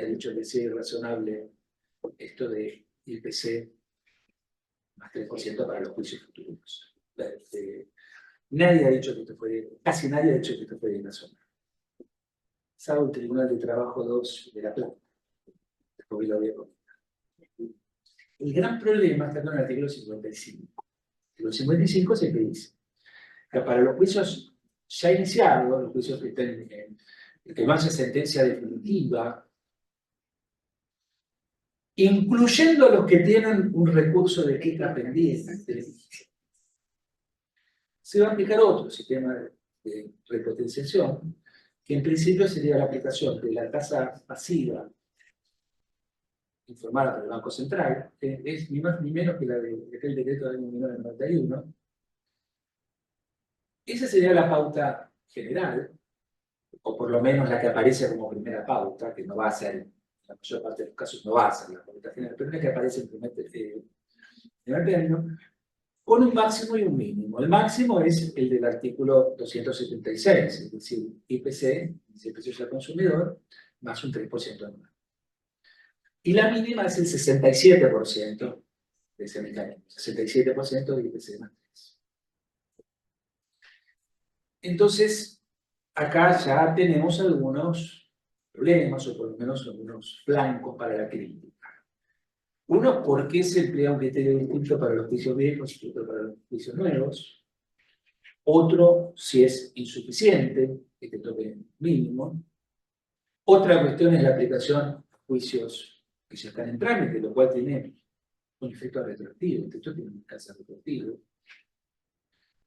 S1: ha dicho que sea irrazonable esto de IPC más 3% para los juicios futuros. Nadie ha dicho que esto fue, casi nadie ha dicho que esto fue irrazonable. Salvo el Tribunal de Trabajo 2 de La Plata. Después lo había comentado. El gran problema está con el artículo 55. El artículo 55 es el que dice que para los juicios ya iniciados, los juicios que estén que van a ser sentencia definitiva, incluyendo los que tienen un recurso de queja pendiente, se va a aplicar otro sistema de repotenciación, que en principio sería la aplicación de la tasa pasiva informada por el Banco Central, que es ni más ni menos que la de aquel decreto del 1991. Esa sería la pauta general, o por lo menos la que aparece como primera pauta, que no va a ser, en la mayor parte de los casos no va a ser la pauta general, pero es la que aparece en primer término, con un máximo y un mínimo. El máximo es el del artículo 276, es decir, IPC, el precio al consumidor, más un 3% anual. Y la mínima es el 67% de ese mecanismo, 67% de IPC más 3. Entonces, acá ya tenemos algunos problemas, o por lo menos algunos flancos para la crítica. Uno, ¿por qué se emplea un criterio distinto para los juicios viejos y otro para los juicios nuevos? Otro, si es insuficiente, este tope mínimo. Otra cuestión es la aplicación a juicios que ya están en trámite, lo cual tiene un efecto retroactivo. Esto tiene un alcance retroactivo.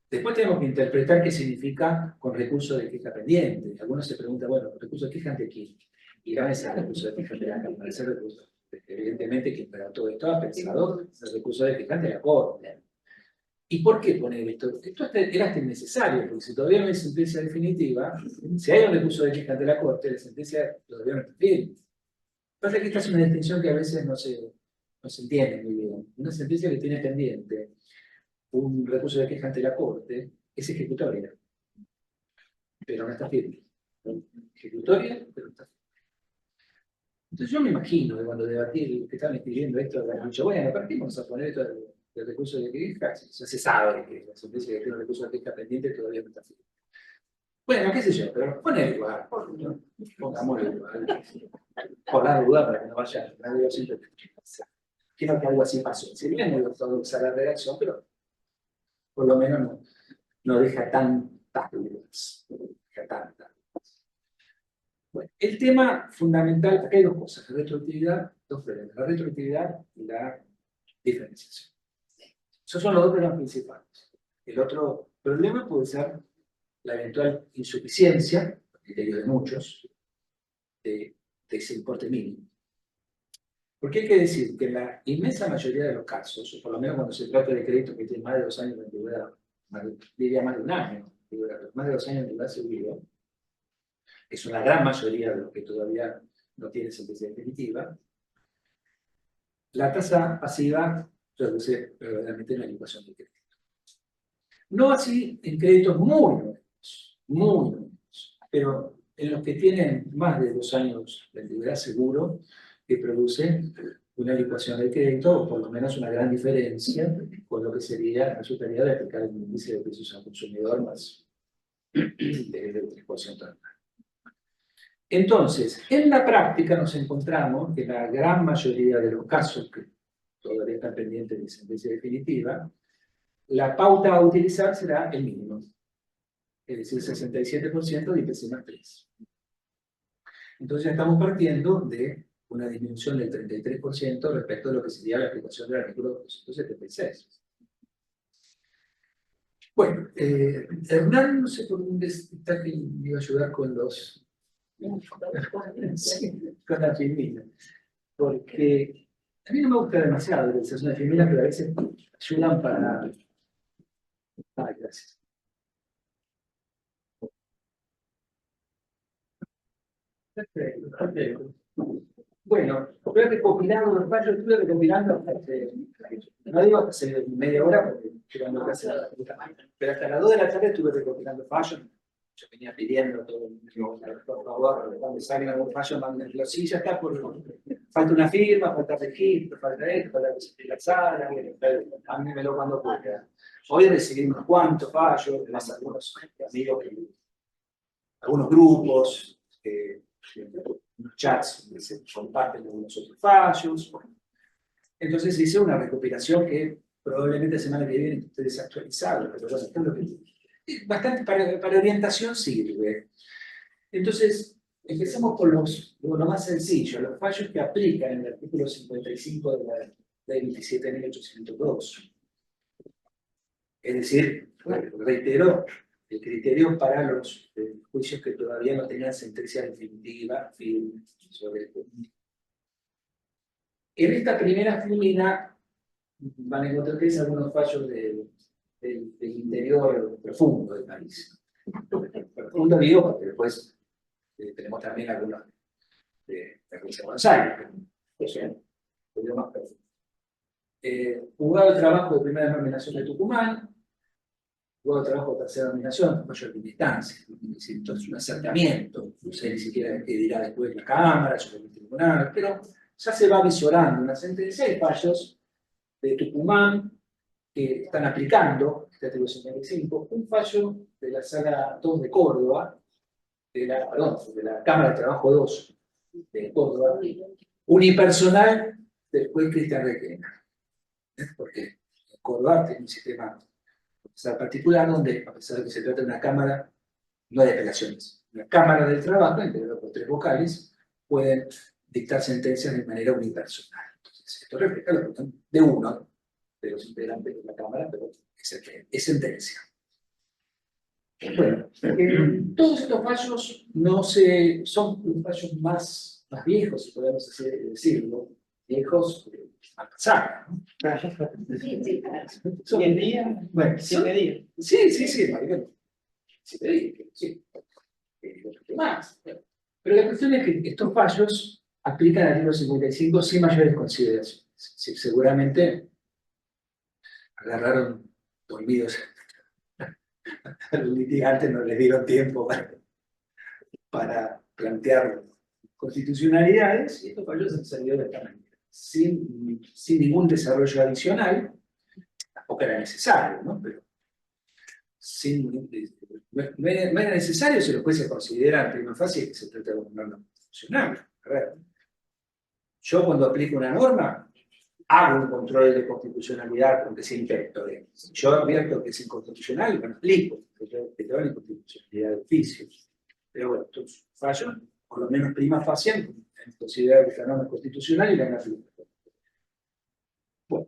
S1: Después tenemos que interpretar qué significa con recurso de queja pendiente. Algunos se preguntan, bueno, ¿recurso de queja ante quién? Y va a ser recurso de queja pendiente, ese recurso. Evidentemente, quien para todo esto ha pensado el recurso de queja ante la Corte. ¿Y por qué poner esto? Esto era hasta innecesario, porque si todavía no hay sentencia definitiva, si hay un recurso de queja ante la Corte, la sentencia todavía no está firme. Pasa que esta es una distinción que a veces no se entiende muy bien. Una sentencia que tiene pendiente un recurso de queja ante la Corte es ejecutoria, pero no está firme. Ejecutoria, pero no está firme. Entonces yo me imagino que cuando debatí, que estaban escribiendo esto, han dicho, bueno, ¿para qué vamos a poner esto del recurso de queja? Ya se sabe que la sentencia que tiene un recurso de queja pendiente todavía no está firme. Bueno, qué sé yo, pero ponelo igual, pongámoslo igual, por la duda para que no vaya nadie siempre. Quiero que algo así pasó. Si bien me gustó usar la redacción, pero por lo menos no deja tantas dudas. Bueno, el tema fundamental, acá hay dos cosas, la retroactividad, dos problemas, la retroactividad y la diferenciación. Esos son los dos problemas principales. El otro problema puede ser la eventual insuficiencia, a criterio de muchos, de ese importe mínimo. Porque hay que decir que en la inmensa mayoría de los casos, o por lo menos cuando se trata de créditos que tienen más de 2 años de antigüedad, diría más de 1 año, más de 2 años de antigüedad seguro, es una gran mayoría de los que todavía no tienen sentencia definitiva, la tasa pasiva reduce verdaderamente la ecuación de crédito. No así en créditos muy nuevos, pero en los que tienen más de 2 años de antigüedad seguro, que produce una licuación del crédito, o por lo menos una gran diferencia con lo que resultaría de aplicar el índice de precios al consumidor más del 3% anual. Entonces, en la práctica nos encontramos que la gran mayoría de los casos que todavía están pendientes de sentencia definitiva, la pauta a utilizar será el mínimo, es decir, 67% de IPC más 3. Entonces ya estamos partiendo de una disminución del 33% respecto a lo que sería la aplicación del artículo 276. Bueno, Hernán, no sé por dónde está, que me iba a ayudar con los... sí, con la filmina. Porque a mí no me gusta demasiado la utilización de filminas, pero a veces ayudan para... Ay, gracias. Perfecto, perfecto. Bueno, voy recopilando los fallos, estuve recopilando hasta no digo hasta hace media hora, porque llegando casi a la puta máquina, pero hasta las 2 de la tarde estuve recopilando fallos. Yo venía pidiendo todo, por favor, cuando salga algún fallo, mándenlo. Sí, ya está, falta una firma, falta registro, falta esto, falta que se esté la sala, mándenmelo cuando pueda. Hoy recibí unos cuantos fallos, más algunos amigos, algunos grupos, unos chats donde se comparten algunos otros fallos. Entonces hice una recopilación que probablemente la semana que viene esté desactualizada, pero bueno, esto es lo que bastante para orientación sirve. Entonces, empecemos por lo más sencillo, los fallos que aplican en el artículo 55 de la ley 27.802. Es decir, reitero, el criterio para los juicios que todavía no tenían sentencia definitiva firme sobre el tema. En esta primera filmina van a encontrar que es algunos fallos del interior profundo del país. Profundo digo, porque después tenemos también algunos de la provincia de Buenos Aires, que son más profundos. Juzgado de trabajo de primera denominación de Tucumán, juzgado de trabajo de tercera denominación, fallo de equidistancia, entonces un acercamiento, no sé ni siquiera qué dirá después la Cámara, sobre el tribunal, pero ya se va visorando una sentencia de fallos de Tucumán que están aplicando este artículo 55, un fallo de la Sala 2 de Córdoba, de la Cámara de Trabajo 2 de Córdoba, unipersonal del juez Cristian Requena. Porque en Córdoba tiene un sistema particular donde, a pesar de que se trata de una cámara, no hay apelaciones. Una cámara del trabajo, integrada por 3 vocales, pueden dictar sentencias de manera unipersonal. Entonces, esto refleja la opinión de uno de los integrantes de la Cámara, pero es el que es sentencia. Bueno, todos estos fallos son los fallos más viejos, si podemos así decirlo, viejos al pasar, ¿no?
S3: ¿Y el día?
S1: Bueno,
S3: 7 días.
S1: Sí, 7 días, sí. Más. Pero la cuestión es que estos fallos aplican al artículo 55 sin mayores consideraciones. Sí, seguramente agarraron dormidos a los litigantes, no les dieron tiempo para plantear constitucionalidades, y estos fallos han salido de esta manera, sin ningún desarrollo adicional. Tampoco era necesario, ¿no? Pero no era necesario si los jueces consideran prima facie que se trata de una norma constitucional. A ver, yo cuando aplico una norma, hago un control de constitucionalidad aunque sea imperfecto. Si yo advierto que es inconstitucional, lo aplico, porque yo tengo la inconstitucionalidad de oficio. Pero bueno, estos fallos, por lo menos prima facie, considerar que esta norma es constitucional y la han aplicado. Bueno.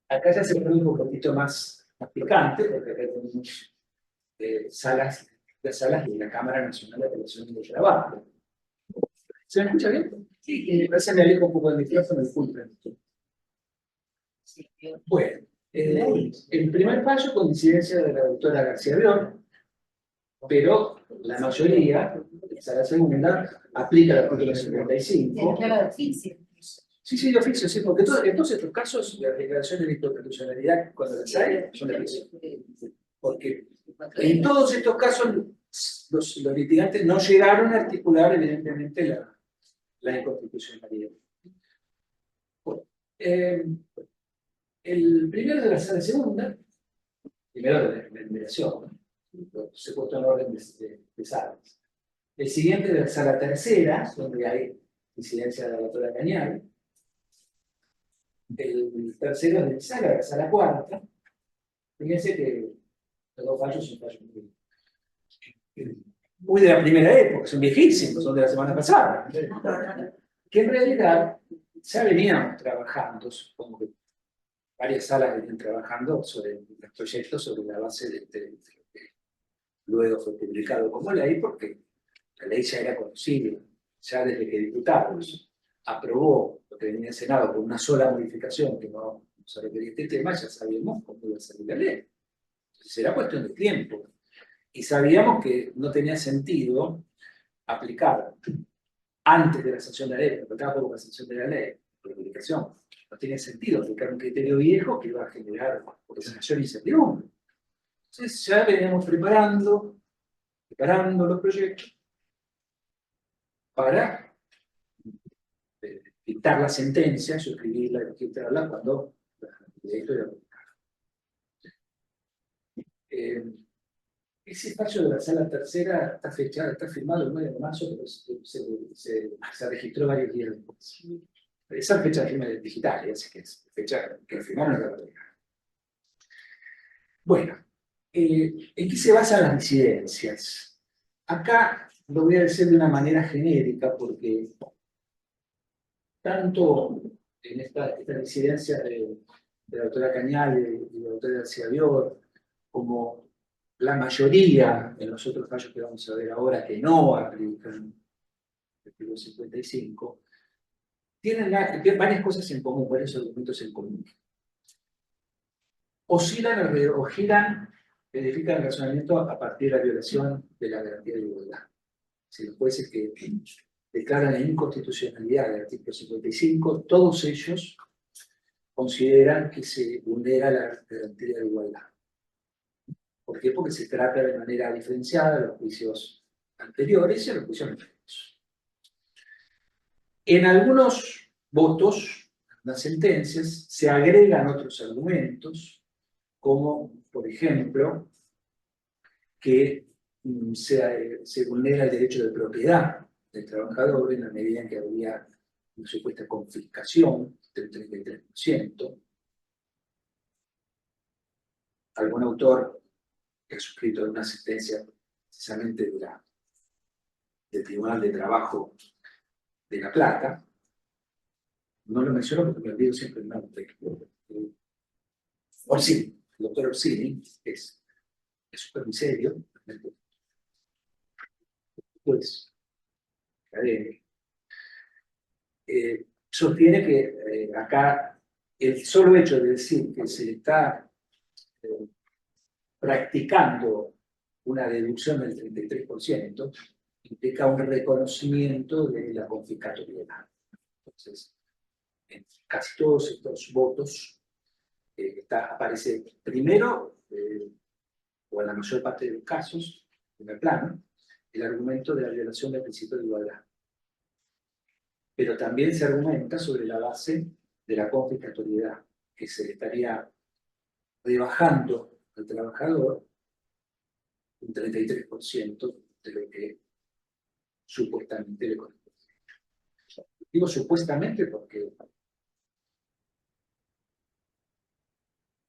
S1: Acá ya se pone un poquito más picante, porque acá tenemos las salas de la Cámara Nacional de Apelaciones de Trabajo. ¿Se me escucha bien? Sí, me parece que me alejo un poco del micrófono, disculpen. Bueno, el primer fallo con incidencia de la doctora García Bior, pero la mayoría, la segunda, aplica el artículo 55. Sí, sí, de oficio, sí, porque en todos estos casos las declaraciones de inconstitucionalidad, cuando las hay, son de oficio. Porque en todos estos casos los litigantes no llegaron a articular evidentemente la inconstitucionalidad. Bueno, el primero de la sala segunda, primero de la enumeración, se puesto en orden de salas. El siguiente de la sala tercera, donde hay incidencia de la doctora Cañal. El tercero de la sala cuarta. Fíjense que los dos fallos son fallos muy de la primera época, son viejísimos, son de la semana pasada. Que en realidad ya veníamos trabajando, supongo que varias salas venían trabajando sobre los proyectos sobre la base de lo que luego fue publicado como ley, porque la ley ya era conocible, ya desde que diputados aprobó lo que venía en Senado con una sola modificación que no se refería a este tema, ya sabíamos cómo iba a salir la ley. Entonces era cuestión de tiempo. Y sabíamos que no tenía sentido aplicar antes de la sanción de la ley, porque estaba por la sanción de la ley, por la publicación. No tenía sentido aplicar un criterio viejo que iba a generar esa mayor incertidumbre. Entonces ya veníamos preparando los proyectos para dictar la sentencia, suscribirla y registrarla cuando el proyecto era publicado. Ese espacio de la sala tercera está fechado, está firmado el 9 de marzo, pero se registró varios días después. Esa fecha de firma digital, así que es fecha que firmaron la publicación. Bueno, ¿en qué se basan las disidencias? Acá lo voy a decir de una manera genérica, porque tanto en esta disidencia de la doctora Cañal y la doctora García Bior, como la mayoría en los otros fallos que vamos a ver ahora que no aplican el artículo 55, tienen varias cosas en común, varios argumentos en común. Oscilan o giran, verifican el razonamiento a partir de la violación de la garantía de igualdad. Si los jueces que declaran la inconstitucionalidad del artículo 55, todos ellos consideran que se vulnera la garantía de igualdad. ¿Por qué? Porque se trata de manera diferenciada de los juicios anteriores y a los juicios nuevos. En algunos votos, en las sentencias, se agregan otros argumentos, como, por ejemplo, que se vulnera el derecho de propiedad del trabajador en la medida en que había una supuesta confiscación del 33%. Algún autor que ha suscrito una sentencia precisamente del Tribunal de Trabajo de La Plata, no lo menciono porque me olvido siempre el nombre. Orsini, el doctor Orsini, es súper serio, pues, académico. Sostiene que acá el solo hecho de decir que se está practicando una deducción del 33% implica un reconocimiento de la confiscatoriedad. Entonces, en casi todos estos votos aparece primero, o en la mayor parte de los casos, en el plano, el argumento de la violación del principio de igualdad. Pero también se argumenta sobre la base de la confiscatoriedad, que se le estaría rebajando al trabajador un 33% de lo que supuestamente le corresponde. Digo supuestamente porque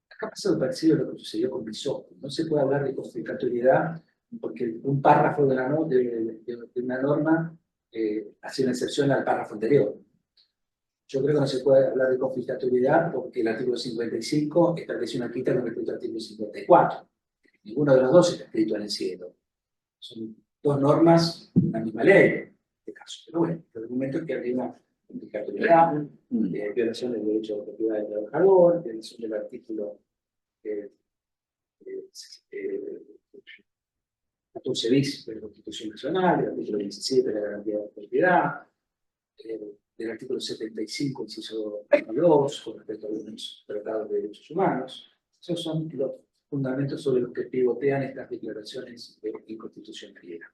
S1: acá pasa algo parecido a lo que sucedió con Bisotto. No se puede hablar de confiscatoriedad porque un párrafo de una norma hace una excepción al párrafo anterior. Yo creo que no se puede hablar de conflictualidad porque el artículo 55 establece una quita con respecto al artículo 54. Ninguno de los dos está escrito en el cielo. Son dos normas de una misma ley, en este caso. Pero bueno, el argumento es que habría una conflictualidad, violación del derecho de propiedad del trabajador, violación del artículo 14 bis de la Constitución Nacional, del artículo 17 de la garantía de propiedad, del artículo 75, inciso 2, con respecto a algunos tratados de derechos humanos. Esos son los fundamentos sobre los que pivotean estas declaraciones de inconstitucionalidad.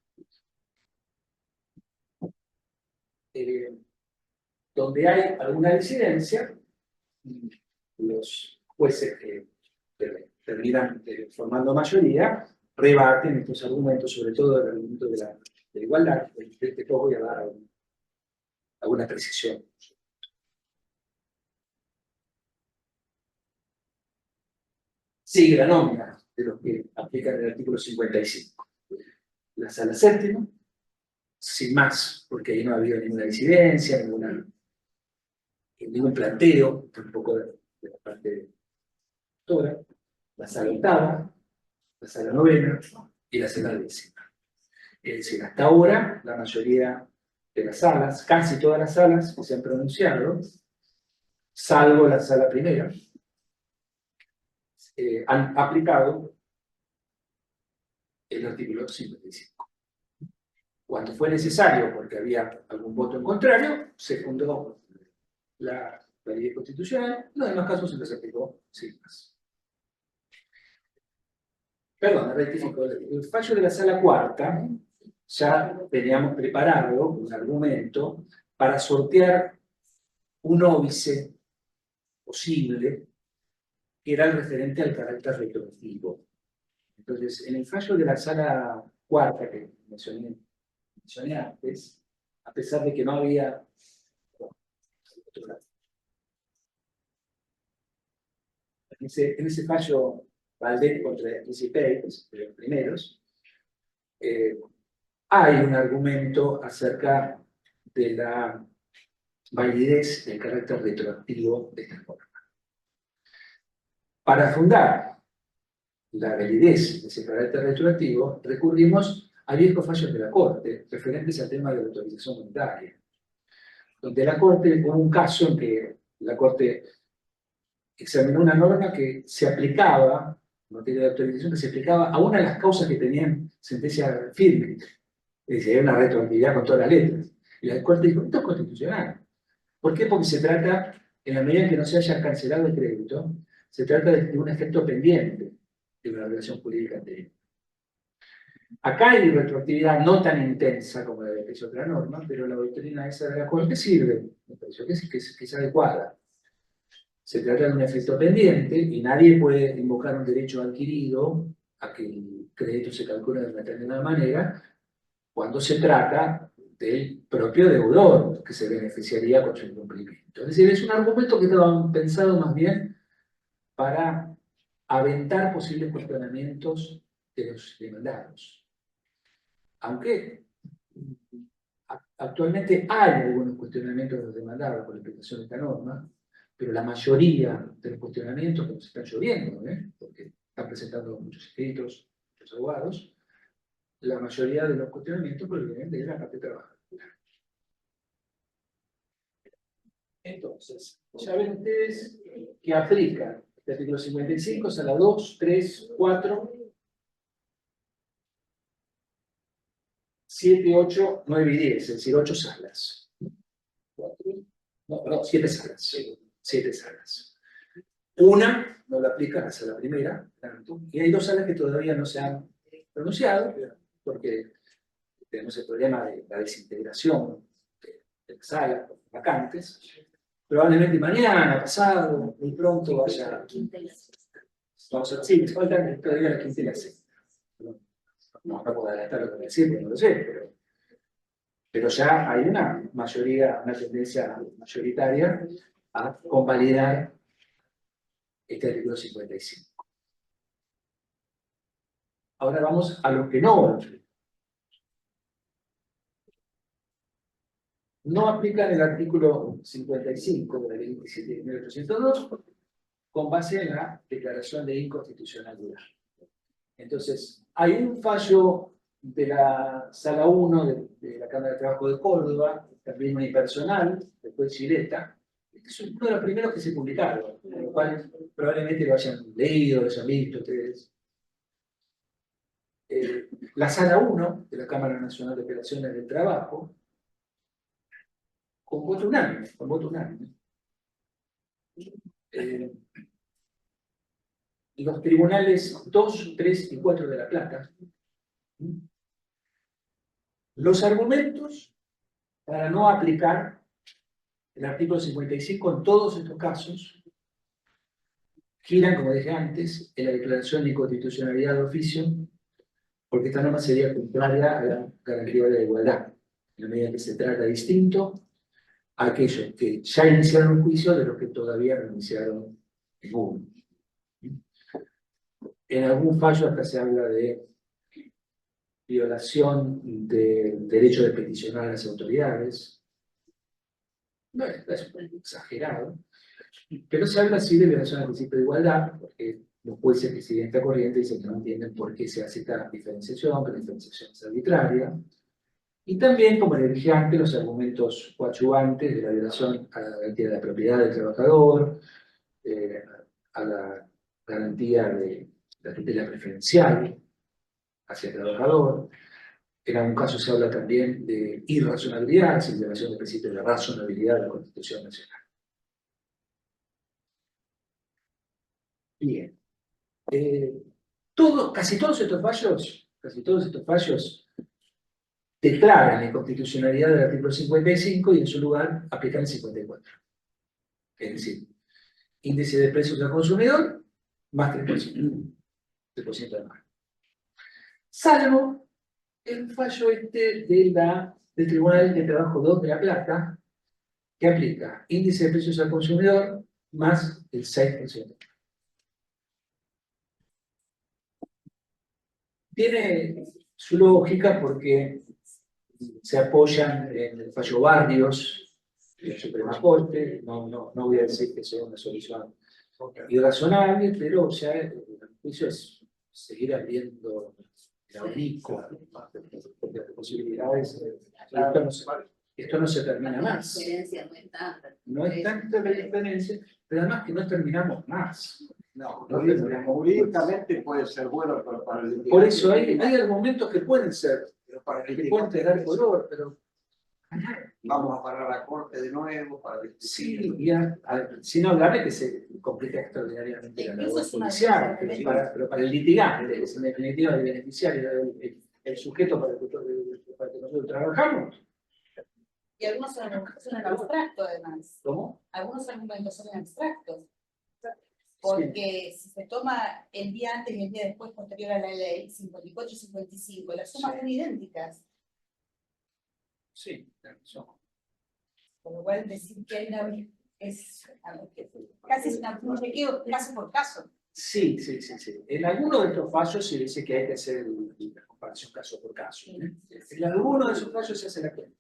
S1: Donde hay alguna disidencia, los jueces que terminan formando mayoría rebaten estos argumentos, sobre todo el argumento de la igualdad. Después voy a dar alguna precisión. Sigue la nómina de los que aplican el artículo 55. La sala séptima, sin más, porque ahí no ha habido ninguna disidencia, ningún planteo, tampoco de la parte de la doctora. La sala octava, la sala novena y la sala décima. Es decir, hasta ahora, la mayoría de las salas, casi todas las salas que se han pronunciado, salvo la sala primera, han aplicado el artículo 55. Cuando fue necesario, porque había algún voto en contrario, se fundó la validez constitucional, en los demás casos se les aplicó sin más. Perdón, rectifico, el fallo de la sala cuarta ya teníamos preparado un argumento para sortear un óbice posible que era el referente al carácter retroactivo. Entonces, en el fallo de la sala cuarta que mencioné antes, a pesar de que no había... En ese fallo Valdés contra Anticipate, de los primeros, hay un argumento acerca de la validez del carácter retroactivo de esta norma. Para fundar la validez de ese carácter retroactivo, recurrimos a viejos fallos de la Corte referentes al tema de la autorización monetaria, donde la Corte, hubo un caso en que la Corte examinó una norma que se aplicaba, en materia de autorización, que se aplicaba a una de las causas que tenían sentencia firme. Es decir, hay una retroactividad con todas las letras. Y la Corte dijo, esto es constitucional. ¿Por qué? Porque se trata, en la medida en que no se haya cancelado el crédito, se trata de un efecto pendiente de una relación jurídica anterior. Acá hay retroactividad no tan intensa como la de que es otra norma, pero la doctrina esa de la Corte sirve, me pareció que es adecuada. Se trata de un efecto pendiente y nadie puede invocar un derecho adquirido a que el crédito se calcule de una determinada manera cuando se trata del propio deudor que se beneficiaría con su incumplimiento. Es decir, es un argumento que estaba pensado más bien para aventar posibles cuestionamientos de los demandados. Aunque actualmente hay algunos cuestionamientos de los demandados por la aplicación de esta norma, pero la mayoría de los cuestionamientos que nos están lloviendo, porque están presentando muchos escritos, muchos abogados, la mayoría de los cuestionamientos provienen de la parte trabajadora. Entonces, ya ven ustedes que aplica el artículo 55, sala 2, 3, 4, 7, 8, 9 y 10, es decir, 8 salas. No, perdón, 7 salas. 7 salas. Una no la aplica la sala primera, y hay 2 salas que todavía no se han pronunciado, porque tenemos el problema de la desintegración de las salas, vacantes. Probablemente mañana, pasado, muy pronto vaya. Vamos a sí, faltan todavía la quinta y la sexta. No puedo adelantar lo que voy a decir, porque no lo sé, pero ya hay una mayoría, una tendencia mayoritaria a convalidar este artículo 55. Ahora vamos a lo que no. no aplican el artículo 55 de la ley 27.802 con base en la declaración de inconstitucionalidad. Entonces, hay un fallo de la Sala 1 de la Cámara de Trabajo de Córdoba, también unipersonal, del juez Chileta, que es uno de los primeros que se publicaron, con lo cual probablemente lo hayan leído, lo hayan visto ustedes. La Sala 1 de la Cámara Nacional de Operaciones del Trabajo, con voto unánime, los tribunales 2, 3 y 4 de La Plata, los argumentos para no aplicar el artículo 55 en todos estos casos giran, como dije antes, en la declaración de inconstitucionalidad de oficio, porque esta norma sería contraria a la garantía de la igualdad, en la medida que se trata distinto a aquellos que ya iniciaron un juicio de los que todavía no iniciaron ninguno. En algún fallo hasta se habla de violación del derecho de peticionar a las autoridades. No, es exagerado, pero se habla así de violación al principio de igualdad, porque los jueces que siguen esta corriente dicen que no entienden por qué se hace esta diferenciación, que la diferenciación es arbitraria. Y también, como le dije antes, los argumentos coadyuvantes de la violación a la garantía de la propiedad del trabajador, a la garantía de la tutela preferencial hacia el trabajador. En algún caso se habla también de irrazonabilidad, sin violación del principio de la razonabilidad de la Constitución Nacional. Bien. Casi todos estos fallos declaran la inconstitucionalidad del artículo 55 y en su lugar aplican el 54. Es decir, índice de precios al consumidor más 3%. 3% de más. Salvo el fallo del Tribunal de Trabajo 2 de La Plata, que aplica índice de precios al consumidor más el 6%. Tiene su lógica porque se apoyan en el fallo Barrios de la Suprema Corte. No voy a decir que sea una solución irrazonable, pero ya el juicio es seguir abriendo el abanico de posibilidades. Esto no se termina más. No es tanta la diferencia, pero además que no terminamos más. No
S3: jurídicamente puede ser bueno, pero para el litigante.
S1: Por eso hay argumentos que pueden ser, que pueden tener color, pero.
S3: Vamos a parar la corte de nuevo para
S1: sí, sin hablar de que se complica extraordinariamente la labor judicial, pero para el litigante, que es en definitiva el beneficiario, el sujeto para el que nosotros trabajamos.
S2: Y algunos argumentos son en abstracto, además.
S1: ¿Cómo?
S2: Algunos argumentos son en abstracto. Porque si se toma el día antes y el día después, posterior a la ley, 54 y 55, las sumas son idénticas.
S1: Sí, son.
S2: Con lo cual, decir que hay casi es un chequeo caso por caso.
S1: Sí. En algunos de estos fallos se dice que hay que hacer la comparación caso por caso. En algunos de esos fallos se hace la cuenta.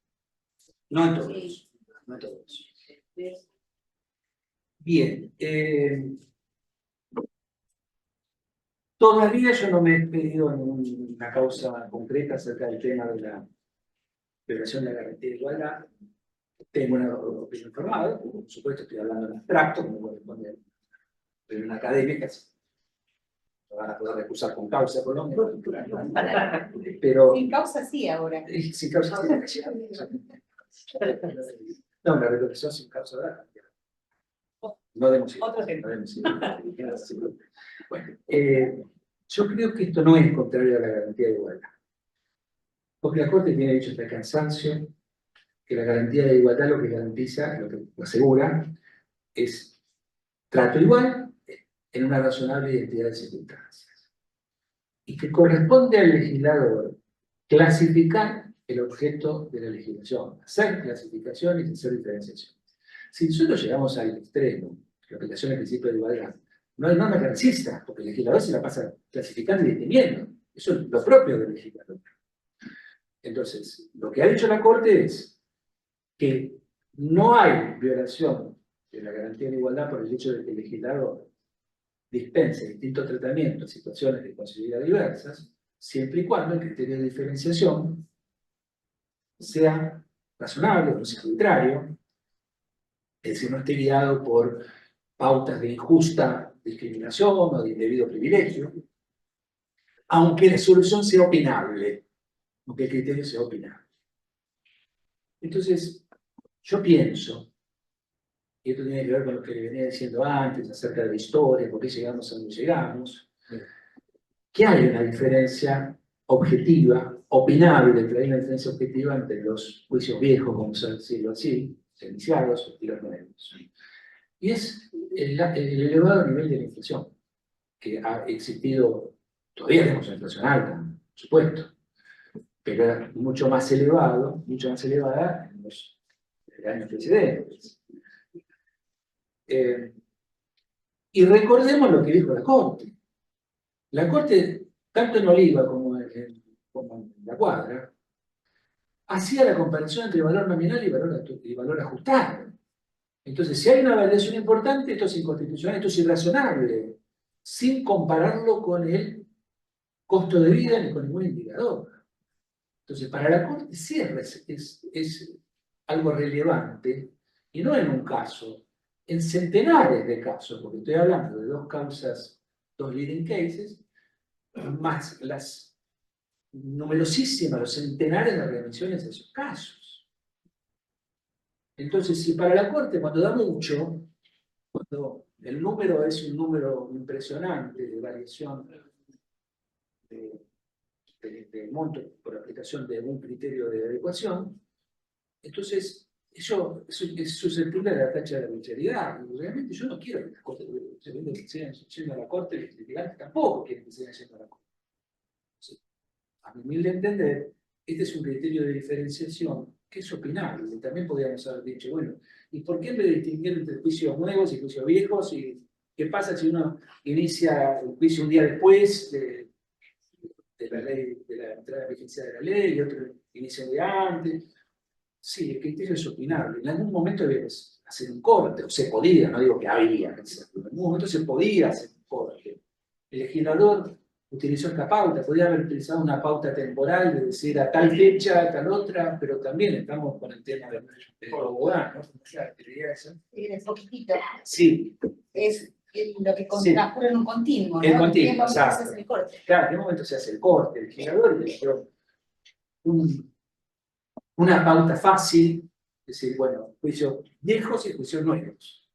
S1: No en todos. Sí. No en todos. Bien. Todavía yo no me he pedido una causa concreta acerca del tema de la violación de la garantía de igualdad. Tengo una opinión formada, por supuesto estoy hablando en abstracto, como corresponde a una académica, no van a poder recusar con causa Colombia, pero...
S2: Sin causa sí ahora.
S1: Sin causa sí. No, la resolución sin causa da. No demos
S2: Otro tema.
S1: Bueno, yo creo que esto no es contrario a la garantía de igualdad. Porque la Corte tiene dicho hasta el cansancio que la garantía de igualdad lo que garantiza, lo que asegura, es trato igual en una razonable identidad de circunstancias. Y que corresponde al legislador clasificar el objeto de la legislación, hacer clasificaciones y hacer diferenciaciones. Si nosotros llegamos al extremo, la aplicación del principio de igualdad, no hay norma classista, porque el legislador se la pasa clasificando y distinguiendo. Eso es lo propio del legislador. Entonces, lo que ha dicho la Corte es, que no hay violación de la garantía de igualdad por el hecho de que el legislador dispense distintos tratamientos en situaciones de posibilidad diversas, siempre y cuando el criterio de diferenciación sea razonable, no sea arbitrario, es decir, no esté guiado por pautas de injusta discriminación o de indebido privilegio, aunque la solución sea opinable, aunque el criterio sea opinable. Entonces, yo pienso, y esto tiene que ver con lo que le venía diciendo antes acerca de la historia, por qué llegamos a donde llegamos, que hay una diferencia objetiva, opinable, pero hay una diferencia objetiva entre los juicios viejos, vamos a decirlo así, iniciados, y los nuevos. Y es el elevado nivel de la inflación, que ha existido, todavía tenemos una inflación alta, por supuesto, pero era mucho más elevada en los años precedentes. Y recordemos lo que dijo la Corte. La Corte, tanto en Oliva como en La Cuadra, hacía la comparación entre valor nominal y valor ajustado. Entonces, si hay una variación importante, esto es inconstitucional, esto es irrazonable, sin compararlo con el costo de vida ni con ningún indicador. Entonces, para la Corte sí es algo relevante, y no en un caso, en centenares de casos, porque estoy hablando de dos causas, dos leading cases, más las numerosísimas, los centenares de revisiones de esos casos. Entonces, si para la Corte, cuando da mucho, cuando el número es un número impresionante de variación de monto por aplicación de algún criterio de adecuación, entonces eso es susceptible de la tacha de arbitrariedad. Y realmente yo no quiero que las Cortes se sigan yendo a la Corte, los litigantes tampoco quieren que se sigan yendo a la Corte. Entonces, a mi humilde entender, este es un criterio de diferenciación que es opinable. También podríamos haber dicho, bueno, ¿y por qué en vez de distinguir entre juicios nuevos y juicios viejos? ¿Y qué pasa si uno inicia el juicio un día después de la ley, de la entrada en vigencia de la ley, y otro inicia un día antes? Sí, el criterio es opinable. En algún momento había que hacer un corte, o se podía, no digo que había que hacerlo, en algún momento se podía hacer un corte. El legislador utilizó esta pauta, podía haber utilizado una pauta temporal, de decir a tal fecha, a tal otra, pero también estamos con el tema de Bogotá, ¿no? Claro, quería eso.
S2: Sí, un poquitito.
S1: Sí.
S2: Es lo que transcurre en un continuo, ¿no?
S1: El continuo,
S2: ¿En qué momento se
S1: exacto.
S2: hace el corte?
S1: Claro, ¿en qué momento se hace el corte? El legislador eligió una pauta fácil, es decir, bueno, juicios viejos y juicios nuevos.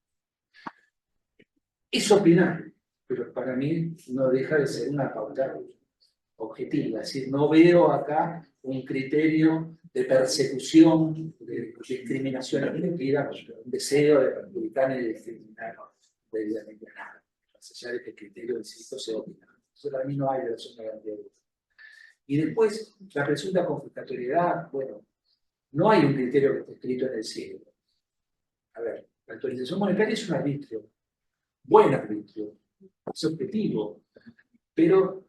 S1: Es opinable, pero para mí no deja de ser una pauta objetiva, es decir, no veo acá un criterio de persecución, de discriminación objetiva, un deseo de perjudicar y de discriminar debidamente a nada, más allá de que el criterio, insisto, sea opinable. Entonces, para mí no hay relación de garantía de igualdad. Y después, la presunta confiscatoriedad, bueno, no hay un criterio que esté escrito en el cielo. A ver, la actualización monetaria es un arbitrio, buen arbitrio, es objetivo, pero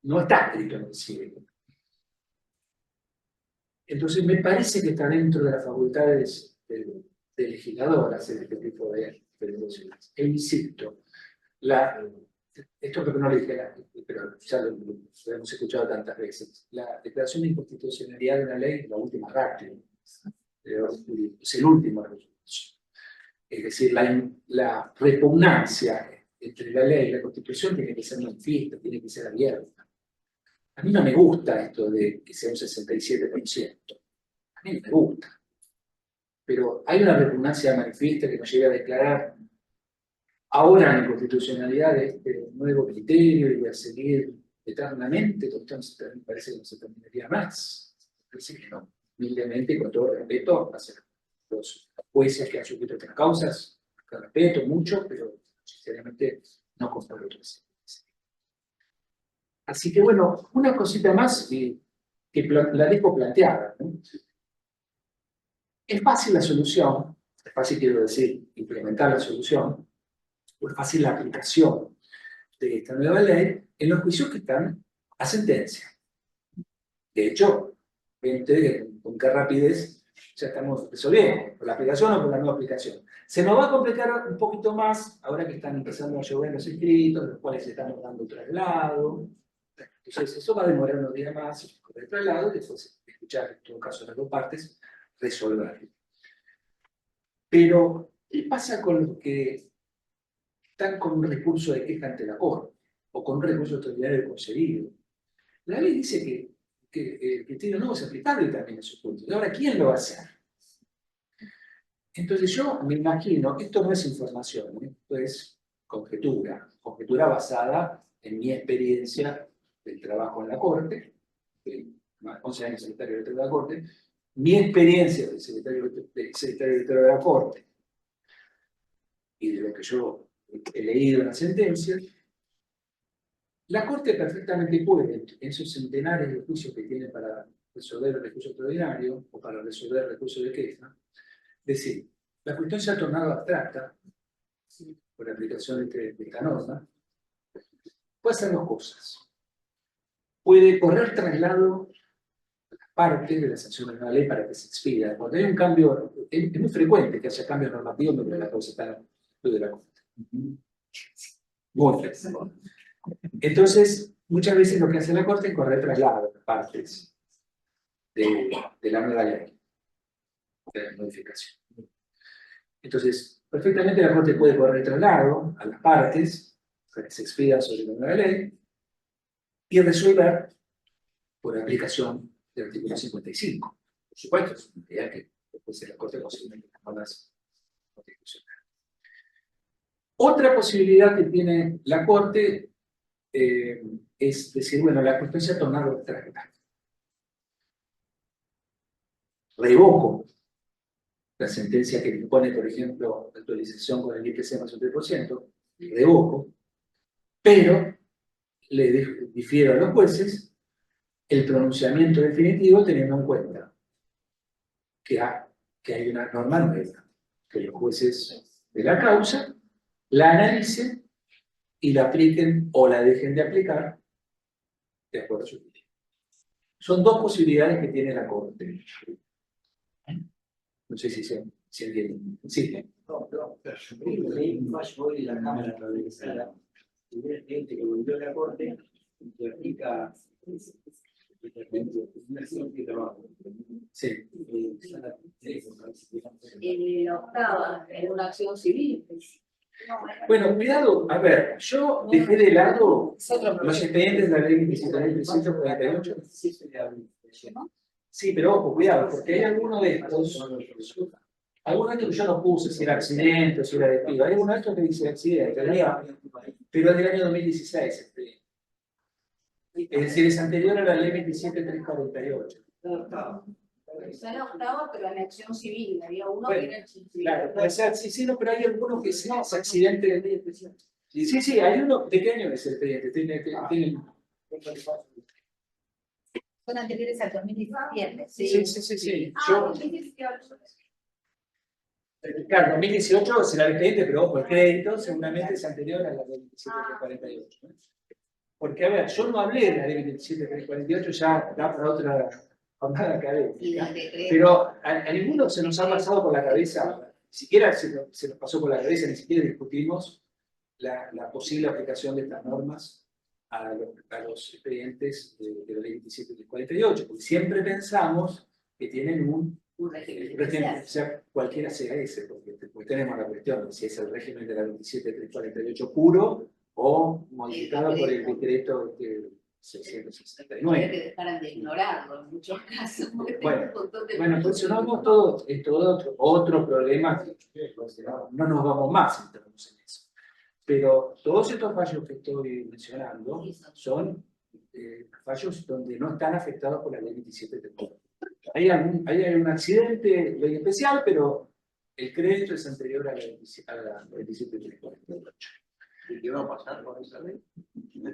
S1: no está escrito en el cielo. Entonces me parece que está dentro de las facultades del legislador hacer este tipo de negociaciones. E insisto, esto creo que no lo dije antes, pero ya lo hemos escuchado tantas veces. La declaración de inconstitucionalidad de una ley es la última ratio, es el último recurso. Es decir, la repugnancia entre la ley y la Constitución tiene que ser manifiesta, tiene que ser abierta. A mí no me gusta esto de que sea un 67%. A mí no me gusta. Pero hay una repugnancia manifiesta que nos llega a declarar ahora en inconstitucionalidad de este nuevo criterio y a seguir eternamente, entonces me parece que no se terminaría más. Me parece que no. Humildemente, con todo respeto, hacia los jueces que han sufrido estas causas, que respeto mucho, pero sinceramente no comparto otras. Así que bueno, una cosita más que la dejo planteada, ¿no? Es fácil la solución, es fácil quiero decir implementar la solución, o es fácil la aplicación de esta nueva ley en los juicios que están a sentencia. De hecho, ven ustedes con qué rapidez ya estamos resolviendo, por la aplicación o por la no aplicación. Se nos va a complicar un poquito más ahora que están empezando a llover los escritos, los cuales estamos dando traslado. Entonces, eso va a demorar unos días más con el traslado y después escuchar, en todo caso, las dos partes, resolver. Pero, ¿qué pasa con los que están con un recurso de queja ante la Corte o con un recurso extraordinario concedido? La ley dice que el criterio no es aplicable también a sus puntos. ¿Y ahora quién lo va a hacer? Entonces yo me imagino, esto no es información, esto es conjetura basada en mi experiencia del trabajo en la Corte, 11 años secretario de la Corte, mi experiencia de secretario de la Corte y de lo que yo he leído en la sentencia. La Corte perfectamente puede, en esos centenares de juicios que tiene para resolver el recurso extraordinario o para resolver el recurso de queja, decir, la cuestión se ha tornado abstracta por la aplicación de esta norma, puede hacer dos cosas. Puede correr traslado parte de la sanción de una ley para que se expida. Cuando hay un cambio, es muy frecuente que haya cambios normativos donde la cosa está de la Corte. Muy frecuente. Entonces, muchas veces lo que hace la Corte es correr traslado de partes de la nueva ley, de la modificación. Entonces, perfectamente la Corte puede correr traslado a las partes para que se expida sobre la nueva ley y resolver por aplicación del artículo 55. Por supuesto, es una idea que después de la Corte considera las normas constitucionales. Otra posibilidad que tiene la Corte es decir, bueno, la cuestión se ha tornado abstracta. Revoco la sentencia que impone, por ejemplo, la actualización con el IPC más un 3%, revoco, pero le difiero a los jueces el pronunciamiento definitivo teniendo en cuenta que hay una norma nueva, que los jueces de la causa la analicen y la apliquen o la dejen de aplicar de acuerdo a su criterio. Son dos posibilidades que tiene la Corte. No sé si se entiende. Sí.
S3: No, pero yo leí un fallo hoy de la Cámara Progresista, gente que volvió a la Corte y que aplica una acción de trabajo.
S1: Sí.
S4: En la octava, en una acción civil.
S1: Bueno, cuidado, a ver, yo dejé de lado los expedientes de la ley 27.348. Sí, pero ojo, cuidado, porque hay algunos de estos que yo no puse, si era accidente o si era despido. Hay algunos de estos que dice accidente, pero es del año 2016. Es decir, es anterior a la ley 27.348.
S4: Está en la octava, pero en acción civil. Había uno
S1: Bueno,
S4: que era acción civil.
S1: claro, puede ser, sí, no, pero hay algunos que sí, es accidente. Sí, hay uno. ¿De qué año es el expediente? Tiene
S2: Son anteriores al 2017.
S1: Sí.
S4: Ah, 2018.
S1: Claro, 2018 será el expediente, pero ojo, el crédito seguramente es anterior a la ley 27.348. ¿No? Porque, a ver, yo no hablé de la ley 27.348, ya da para otra jornada académica. Pero a ninguno se nos ha pasado por la cabeza, ni siquiera se nos pasó por la cabeza, ni siquiera discutimos la posible aplicación de estas normas a los expedientes de la ley 27.348, porque siempre pensamos que tienen un régimen, sea cualquiera sea ese, porque después tenemos la cuestión de si es el régimen de la 27.348 puro o modificado por el decreto 669.
S4: Que dejaran de ignorarlo en muchos casos.
S1: Bueno, pues eso no todo, es todo otro problema, no nos vamos más si entramos en eso. Pero todos estos fallos que estoy mencionando son fallos donde no están afectados por la ley 27.348. Hay un accidente ley especial, pero el crédito es anterior a la 27.348.
S3: ¿Y qué va a pasar con esa ley?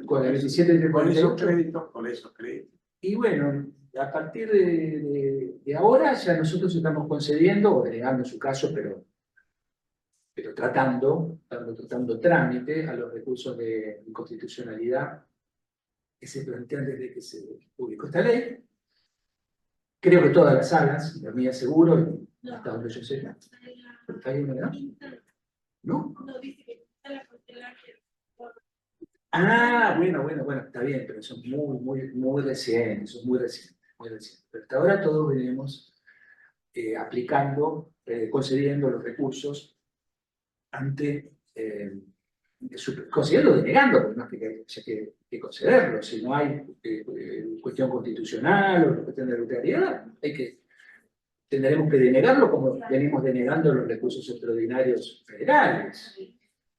S1: Con la 27.348.
S3: Créditos, con esos créditos.
S1: Y bueno, a partir de ahora ya nosotros estamos concediendo, o denegando su caso, pero tratando trámite a los recursos de inconstitucionalidad que se plantean desde que se publicó esta ley. creo que todas las salas, la mía seguro, y hasta donde yo sé. ¿Hay una edad? ¿No? Ah, bueno, está bien, pero son muy recientes, son muy recientes, muy recientes. Pero hasta ahora todos venimos aplicando, concediendo los recursos ante, concediendo o denegando, porque no hay que concederlos. Si no hay cuestión constitucional o cuestión de arbitrariedad, tendremos que denegarlo como venimos denegando los recursos extraordinarios federales.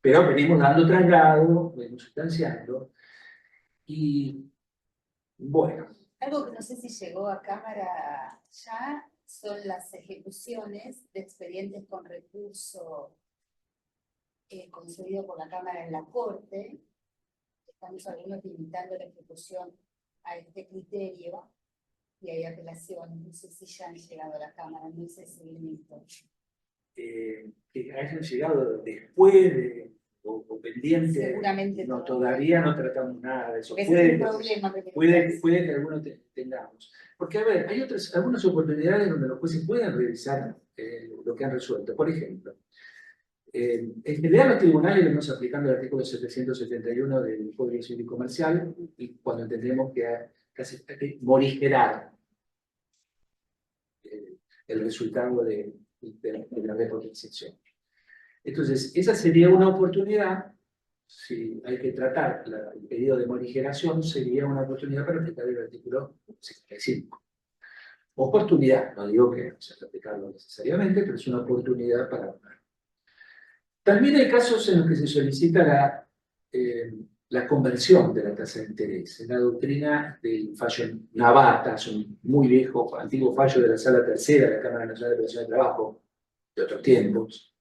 S1: Pero venimos dando traslado, venimos sustanciando, y bueno.
S2: Algo que no sé si llegó a Cámara ya son las ejecuciones de expedientes con recurso concedido por la Cámara en la Corte. Estamos algunos limitando la ejecución a este criterio y hay apelaciones. No sé si ya han llegado a la Cámara, no sé si
S1: que hayan llegado después o pendiente.
S2: Seguramente
S1: no, todavía no tratamos nada de eso.
S2: Es un problema
S1: Puede que algunos tengamos. Porque, a ver, hay algunas oportunidades donde los jueces pueden revisar lo que han resuelto. Por ejemplo, en general los tribunales venimos aplicando el artículo 771 del Código Civil y Comercial, y cuando entendemos que hay que morigerar el resultado de la repotenciación. Entonces, esa sería una oportunidad, si hay que tratar el pedido de morigeración, sería una oportunidad para aplicar el artículo 65. Oportunidad, no digo que se haya aplicarlo necesariamente, pero es una oportunidad para... También hay casos en los que se solicita la conversión de la tasa de interés. En la doctrina del fallo Navata, es un muy viejo, antiguo fallo de la Sala Tercera de la Cámara Nacional de Previsión de Trabajo, de otros tiempos,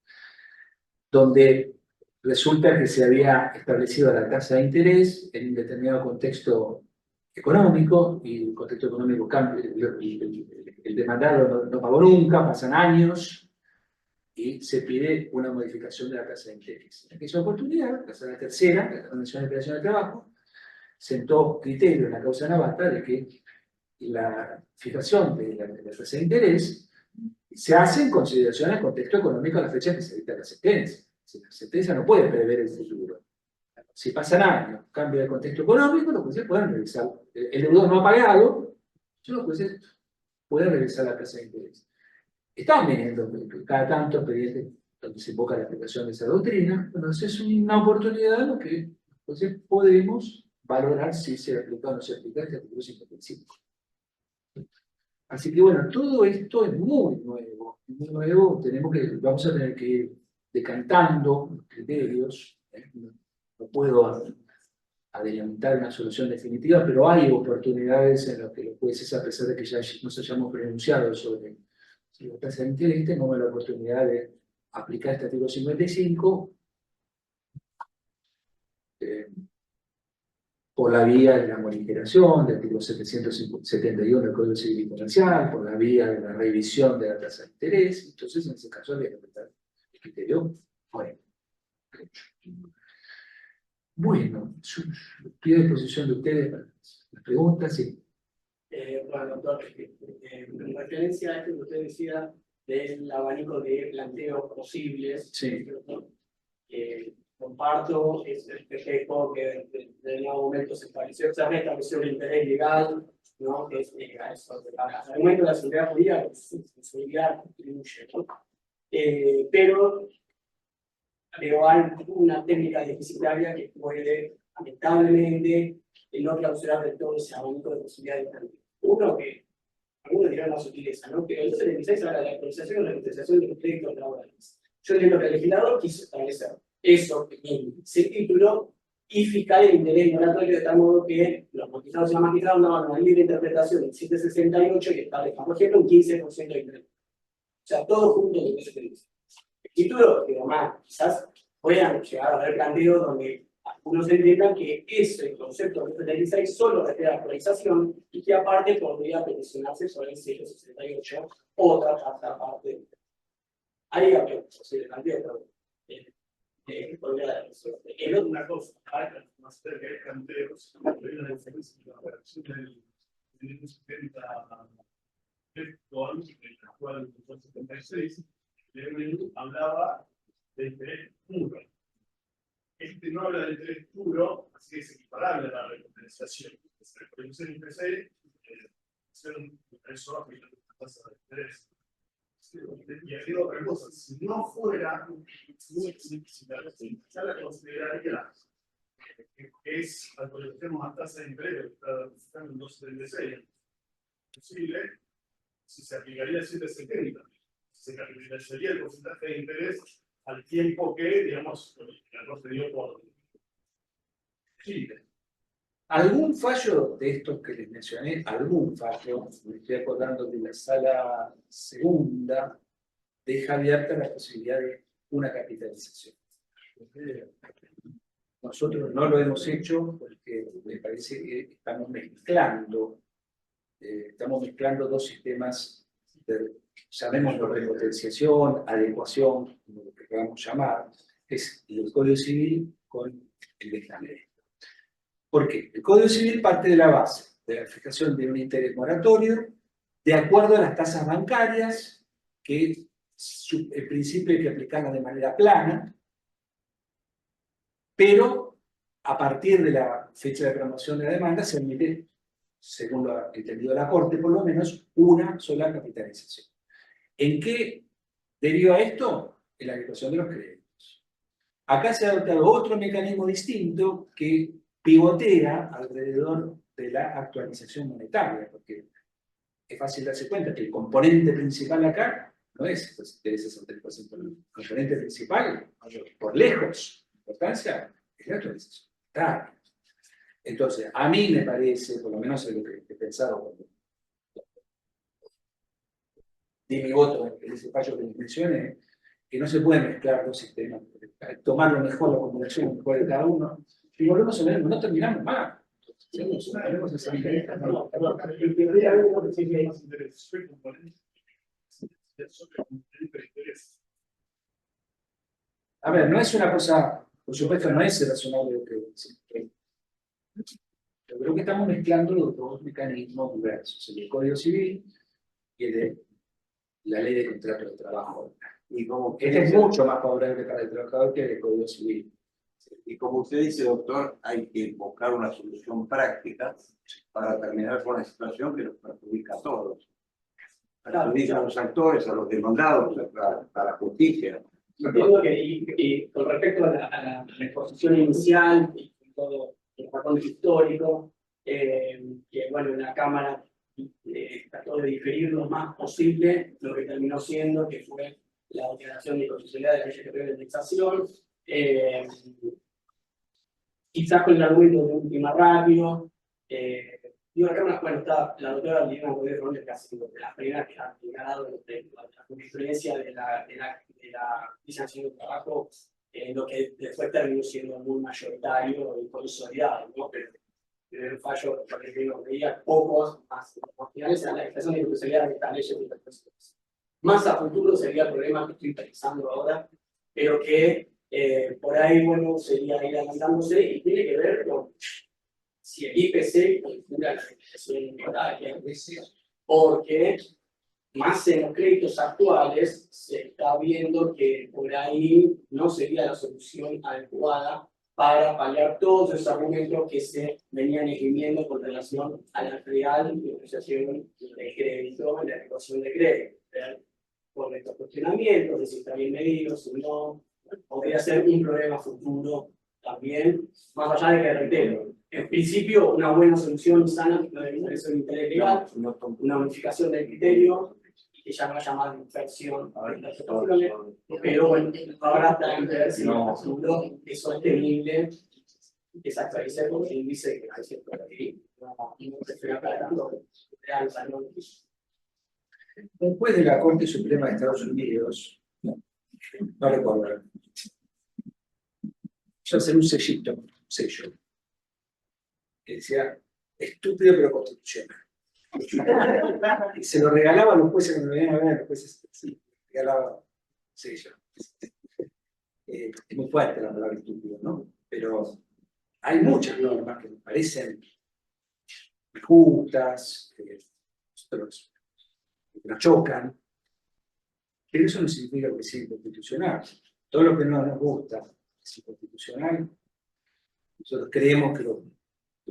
S1: donde resulta que se había establecido la tasa de interés en un determinado contexto económico, y el contexto económico cambia, el demandado no pagó nunca, pasan años, y se pide una modificación de la tasa de interés. En aquella oportunidad, la Sala Tercera, la Cámara Nacional de Previsión de Trabajo, sentó criterio en la causa Navata de que la fijación de la tasa de interés se hace en consideración al contexto económico a la fecha que se dicta la sentencia. La sentencia no puede prever el futuro. Si pasan años, cambia el contexto económico, los jueces pueden revisar. El deudor no ha pagado, los jueces pueden revisar la tasa de interés. Están viniendo cada tanto expedientes donde se invoca la aplicación de esa doctrina. Bueno, es una oportunidad en la que los jueces podemos valorar si se aplica o no se aplica este artículo 55. Así que bueno, todo esto es muy nuevo, vamos a tener que ir decantando los criterios. No puedo adelantar una solución definitiva, pero hay oportunidades en las que los jueces, a pesar de que ya nos hayamos pronunciado sobre la tasa de interés, tengamos la oportunidad de aplicar este artículo 55 por la vía de la morigeración del artículo 771 del Código Civil y Comercial, por la vía de la revisión de la tasa de interés. Entonces, en ese caso, habría que aplicar el criterio. Bueno, estoy a disposición de ustedes para las preguntas. Sí.
S5: Bueno, doctor, en referencia a esto que usted decía del abanico de planteos posibles,
S1: Sí.
S5: Comparto ese efecto que en determinado momento se estableció el interés legal, ¿no? Que es eso, hasta el momento de la seguridad jurídica, su seguridad contribuye, ¿no? Pero hay una técnica deficitaria que puede, lamentablemente, no clausurar del todo ese abanico de posibilidades. Uno que, algunos dirán la sutileza, ¿no? Pero el 76 habla de la actualización y la realización de los créditos laborales. Yo entiendo que el legislador quiso establecer eso en ese título y fijar el interés moratorio de tal modo que los magistrados y las magistradas daban una libre interpretación del 768 y establezcan, por ejemplo, un 15% de interés. O sea, todo junto en ese título. El título, que además quizás puedan llegar a haber planteos donde algunos entiendan que ese concepto de 76 solo refiere a la actualización y que aparte podría peticionarse sobre el 168 otra parte. Ahí habría posible planteo, pero
S6: una cosa, más cerca de canteros, hay una diferencia en la operación del 70 con el actual 76, Lenin hablaba de interés puro. Este no habla de interés puro, así que es equiparable a la recompensación. La recompensación de interés es un interés solo que la tasa de interés. Y aquí otra cosa, si no fuera, si la consideraría que es actualizemos a tasa de interés, que está en 2.76, posible, si se aplicaría el 770, se calcularía el porcentaje de interés al tiempo que, digamos, no se dio por Chile.
S1: Algún fallo de estos que les mencioné, algún fallo, me estoy acordando de la sala segunda, deja abierta la posibilidad de una capitalización. Nosotros no lo hemos hecho porque me parece que estamos mezclando dos sistemas, llamémoslo repotenciación, adecuación, como lo que queramos llamar, es el Código Civil con el de la ley. ¿Por qué? El Código Civil parte de la base de la fijación de un interés moratorio de acuerdo a las tasas bancarias, que en principio hay que aplicarlas de manera plana, pero a partir de la fecha de promoción de la demanda se emite, según lo ha entendido la Corte por lo menos, una sola capitalización. ¿En qué deriva esto? En la adecuación de los créditos. Acá se ha adoptado otro mecanismo distinto que pivotea alrededor de la actualización monetaria, porque es fácil darse cuenta que el componente principal acá no es el 63%. El componente principal, por lejos, importancia, es la actualización monetaria. Entonces, a mí me parece, por lo menos es lo que he pensado cuando di mi voto en ese fallo que les mencioné, que no se pueden mezclar dos sistemas, tomar lo mejor, la combinación lo mejor de cada uno, y volvemos a ver, no terminamos más. Tenemos esa diferencia.
S6: En teoría, algo que tiene más interés. Soy componente.
S1: A ver, no es una cosa, por supuesto, no es razonable lo que decimos. Yo creo que estamos mezclando los dos mecanismos diversos, el del Código Civil y el de la Ley de Contrato de Trabajo.
S3: Y como
S1: Este es mucho más favorable para el trabajador que el Código Civil.
S3: Y como usted dice, doctor, hay que buscar una solución práctica para terminar con la situación que nos perjudica a todos. Perjudica a los actores, a los demandados, a la justicia.
S5: Entiendo que, y con respecto a la exposición inicial y con todo el patrón histórico, que bueno, en la Cámara trató de diferir lo más posible lo que terminó siendo, que fue la declaración de inconstitucionalidad de la ley que prevé la indexación, quizás con el argumento de última ratio. Digo, acá, bueno, está la doctora Liliana Rodríguez, que ha sido de las primeras que ha ganado la jurisprudencia de la licenciación de trabajo, lo que después terminó siendo muy mayoritario y consolidado, ¿no? Pero el fallo, por ejemplo, veía pocos más finales a la expresión de inconstitucionalidad de esta ley y otras cosas. Más a futuro sería el problema que estoy pensando ahora, pero que por ahí, bueno, sería ir adelantándose y tiene que ver con si el IPC calcula la inflación monetaria, porque más en los créditos actuales se está viendo que por ahí no sería la solución adecuada para paliar todos esos argumentos que se venían esgrimiendo con relación a la real negociación de crédito, la ecuación de crédito. Por estos cuestionamientos, de si está bien medido, si no, podría ser un problema futuro también, más allá de que, reitero, en principio una buena solución sana no debería ser un interés legal, una unificación del criterio, y que ya no haya más infección en las situaciones, pero bueno, ahora también ver si en el futuro es sostenible que se actualice con el índice que hay cierto aquí, no se estoy aclarando, real, o sea, no.
S1: Después de la Corte Suprema de Estados Unidos, no recuerdo, yo hacer un sello, que decía, estúpido pero constitucional. Y se lo regalaba a los jueces que me venían a ver, los jueces, sí, regalaba sello. Es muy fuerte la palabra estúpido, ¿no? Pero hay muchas normas que me parecen justas, nosotros que nos chocan, pero eso no significa que sea inconstitucional. Todo lo que no nos gusta es inconstitucional. Nosotros creemos que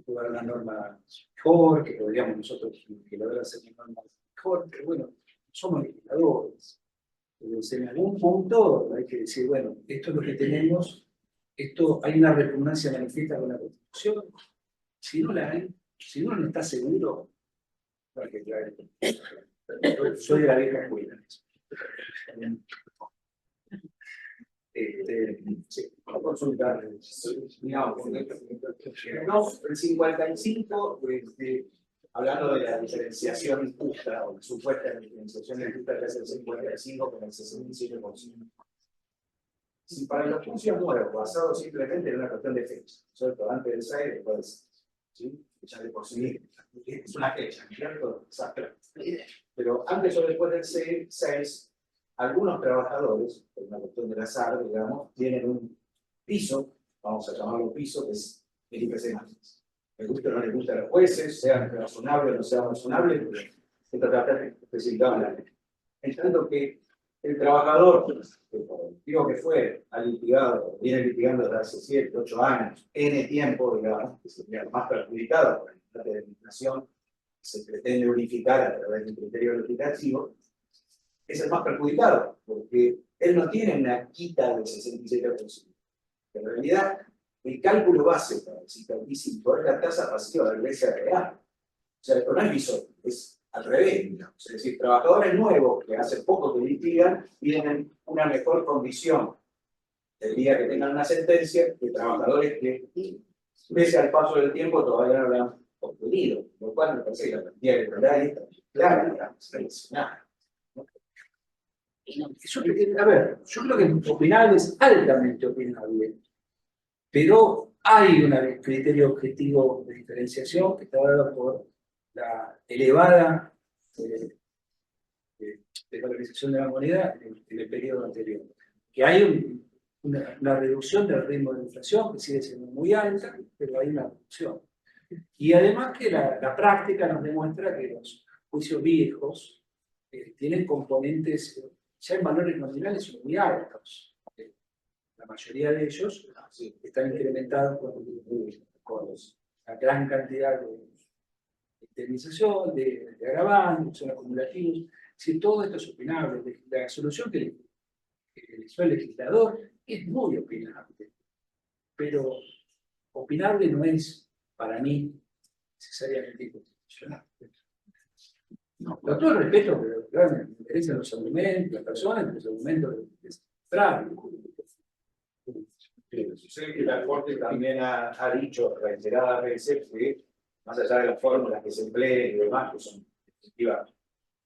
S1: puede haber una norma mejor, que podríamos nosotros lograr hacer una norma mejor, pero bueno, somos legisladores. Entonces, en algún punto hay que decir, bueno, esto es lo que tenemos, esto hay una repugnancia manifiesta con la Constitución. Si no la hay, si uno no está seguro, no hay que traer. Soy de la vieja escuela. Sí, a consultar.
S7: Digamos, no, el 55, hablando de la diferenciación injusta, o la supuesta diferenciación injusta que hace el 55 con el 67%. Si para los juicios nuevos, basados simplemente en una cuestión de fecha, ¿cierto? Antes del 6, después del 6, ¿sí? Ya de por sí es una fecha, ¿cierto? Exacto. Pero antes o después del 6, algunos trabajadores, por una cuestión del azar, digamos, tienen un piso, vamos a llamarlo piso, que es el IPC más. Les gusta o no les gusta a los jueces, sean razonables o no sean razonables, pero esto está especificado en la ley. En tanto que el trabajador, que por el motivo que fue, ha litigado, viene litigando desde hace 7, 8 años, N tiempo, digamos, que sería lo más perjudicado por el contrato de limitación, que se pretende unificar a través de un criterio legislativo, es el más perjudicado, porque él no tiene una quita del 67%. En realidad, el cálculo base para el 55 es la tasa pasiva del BCA real. O sea, esto no es visor, es al revés, digamos. Es decir, trabajadores nuevos que hace poco que litigan tienen una mejor condición el día que tengan una sentencia que trabajadores que, pese al paso del tiempo, todavía no la han obtenido. Lo cual me parece que la cantidad de verdad está clara, digamos, relacionada.
S1: A ver, yo creo que opinable es altamente opinable, pero hay un criterio objetivo de diferenciación que está dado por la elevada desvalorización de la moneda en el periodo anterior. Que hay una reducción del ritmo de inflación, que sigue siendo muy alta, pero hay una reducción. Y además que la práctica nos demuestra que los juicios viejos tienen componentes, ya en valores nominales muy altos. La mayoría de ellos están incrementados con la gran cantidad de indemnización, de agravantes, son acumulativos. Si todo esto es opinable, la solución que hizo el legislador es muy opinable. Pero opinable no es, para mí, necesariamente inconstitucional. No, con todo el respeto, pero claro, me interesan los argumentos, las personas, los argumentos de
S7: Sé que la Corte también ha dicho reiteradas veces que, más allá de las fórmulas que se empleen y demás, que son en definitiva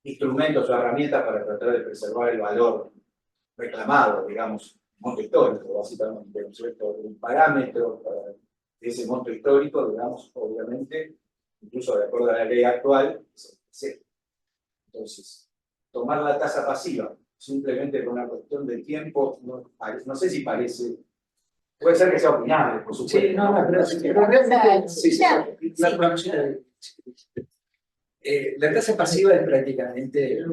S7: instrumentos o herramientas para tratar de preservar el valor reclamado, digamos, monto histórico, básicamente, ¿no es cierto? Un parámetro para ese monto histórico, digamos, obviamente, incluso de acuerdo a la ley actual, es el IPC. Entonces, tomar la tasa pasiva simplemente por una cuestión de tiempo, no sé si parece. Puede ser que sea opinable, por supuesto.
S1: Sí, no, pero realmente la tasa pasiva es prácticamente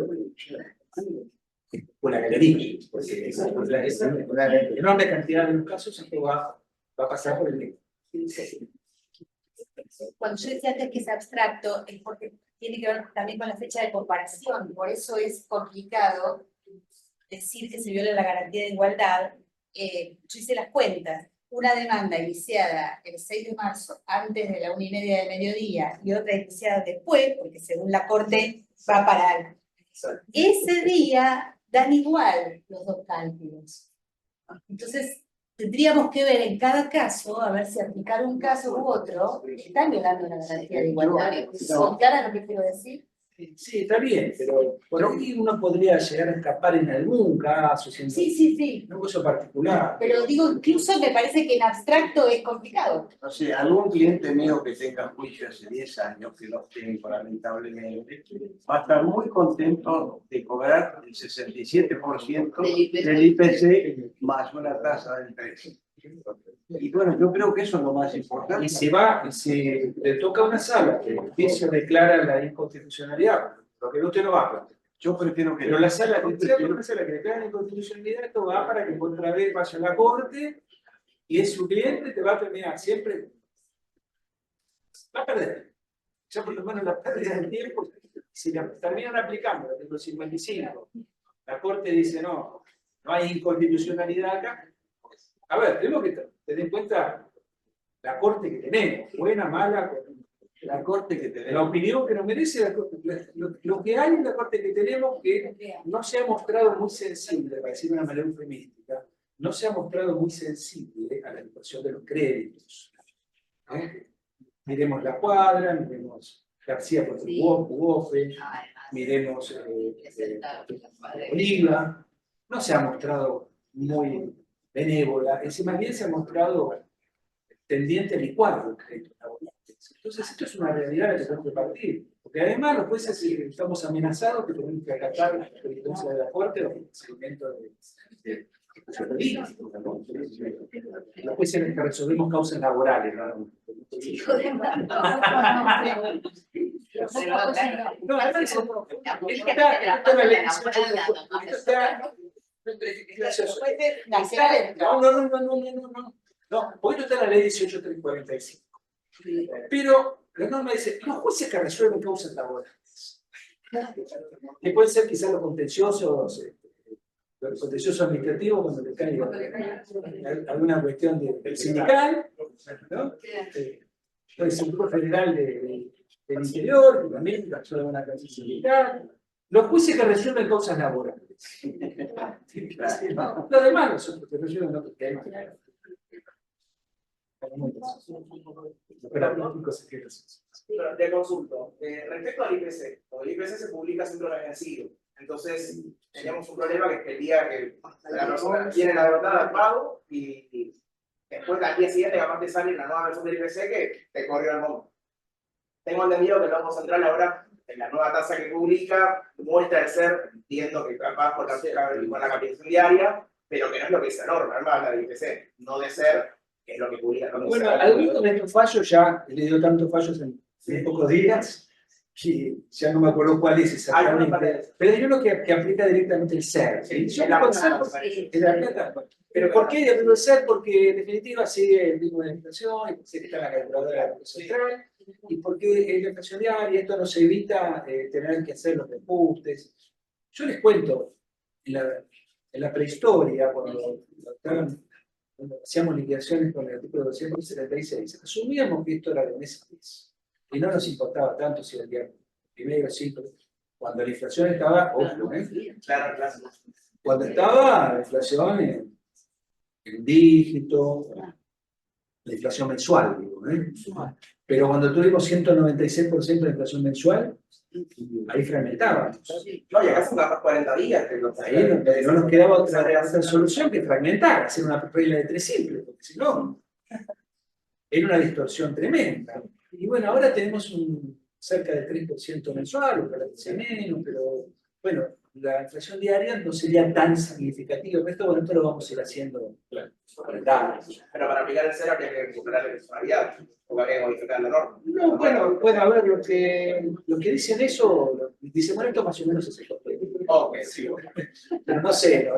S1: una galería, porque es una enorme cantidad de los casos esto va a pasar por el
S2: Cuando yo decía antes que es abstracto, es porque tiene que ver también con la fecha de comparación, por eso es complicado decir que se viola la garantía de igualdad. Yo hice las cuentas, una demanda iniciada el 6 de marzo antes de la 1:30 del mediodía y otra iniciada después, porque según la Corte va a parar. Ese día dan igual los dos cálculos. Entonces, tendríamos que ver en cada caso, a ver si aplicar un caso u otro, están violando la garantía de igualdad. ¿Son claras lo que quiero decir?
S1: Sí, está bien, pero por ahí uno podría llegar a escapar en algún caso, siendo
S2: Sí.
S1: un caso particular.
S2: Pero digo, incluso me parece que en abstracto es complicado.
S3: No sé, algún cliente mío que tenga juicio hace 10 años, que los tengo lamentablemente, va a estar muy contento de cobrar el 67% del IPC más una tasa del 13%. Y bueno, yo creo que eso es lo más importante.
S1: Y si le toca a una sala que el juicio declara la inconstitucionalidad, lo que usted no va a plantear.
S3: Yo prefiero que
S1: Pero la sala que declara la inconstitucionalidad, esto va para que otra vez vaya a la corte y es su cliente, te va a terminar siempre. Va a perder. Ya por lo menos la pérdida de tiempo, si la terminan aplicando el artículo 55, la corte dice no hay inconstitucionalidad acá. A ver, tenemos que tener en cuenta la corte que tenemos, buena, mala,
S3: la corte que tenemos.
S1: la opinión que nos merece la corte. Lo que hay en la corte que tenemos que no se ha mostrado muy sensible, para decir de una manera eufemística, no se ha mostrado muy sensible a la situación de los créditos. Miremos La Cuadra, miremos García por
S2: Sí.
S1: Ugofe,
S2: Además,
S1: miremos
S2: presentar la madre.
S1: Oliva, no se ha mostrado muy benévola, es más bien se ha mostrado tendiente a licuar los créditos laborales. Entonces esto es una realidad que tenemos que partir, porque además los jueces estamos amenazados que tenemos que acatar la jurisprudencia de la Corte o el procedimiento de político, ¿no? Los jueces que resolvemos causas laborales, ¿no?
S2: Hijo de
S1: No, además esto no, hoy no está la ley 18.345. Pero la norma dice, los jueces que resuelven causas laborales, que pueden ser quizás los contenciosos administrativos cuando le caiga alguna cuestión del sindical, ¿no? El Centro Federal del Interior, que también resuelve una causa sindical, los jueces que resuelven causas laborales. Lo demás, los otros que resuelven otros temas.
S7: Te consulto. Respecto al IPC, el IPC se publica siempre al vencido. Entonces, teníamos un problema que es que el día que la persona tiene la derrotada al pago y después al día siguiente capaz de salir la nueva versión del IPC que te corrió el monto. Tengo entendido que el Banco Central ahora, en la nueva tasa que publica, muestra el ser, entiendo que capaz con la capitalización diaria, pero que no es lo que dice la norma, además la del IPC, no de ser, que es lo que publica el Banco
S1: Bueno,
S7: Central.
S1: algunos de estos fallos ya he leído tantos fallos en pocos días que ya no me acuerdo cuál es exactamente. Pero hay uno que aplica directamente el SER. ¿Sí? Yo
S7: la
S1: el SER es la plata. Pero ¿por qué aplico el SER? Porque en definitiva sigue el ritmo de la inflación, y porque está en la calculadora del Banco Central, y porque en la inflación diaria esto nos evita tener que hacer los ajustes. Yo les cuento, en la prehistoria, cuando hacíamos liquidaciones con el artículo 276, asumíamos que esto era de mes a mes. Y no nos importaba tanto si vendíamos primero, cinco. Cuando la inflación estaba, ojo,
S7: Claro, claro.
S1: cuando estaba la inflación en dígito, la inflación mensual, digo, pero cuando tuvimos 196% de inflación mensual, ahí fragmentaba.
S7: No, y acá son capaz 40 días.
S1: Ahí no nos quedaba otra solución que fragmentar, hacer una regla de 3 simples, porque si no, era una distorsión tremenda. Y bueno, ahora tenemos cerca del 3% mensual, ojalá que sea menos, pero bueno, la inflación diaria no sería tan significativa. Pero esto lo vamos a ir haciendo.
S7: Pero para aplicar el cero habría que recuperar la personalidad, porque habría que modificar la norma.
S1: No, bueno, a ver, lo que dicen eso, dicen, bueno, esto más o menos es el papel.
S7: Ok, sí.
S1: Pero no sé,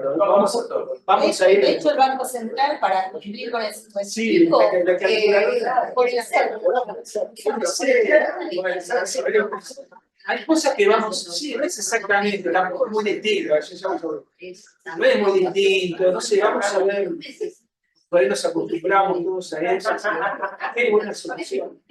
S1: vamos a ir.
S2: De hecho, el Banco Central, para cumplir con el
S1: Sí, la calculadora.
S2: por el hacer.
S1: Hay cosas que vamos, sí, no es exactamente, tampoco es muy distinto, no es muy distinto, no sé, vamos a ver, por ahí nos acostumbramos todos a eso, qué buena solución.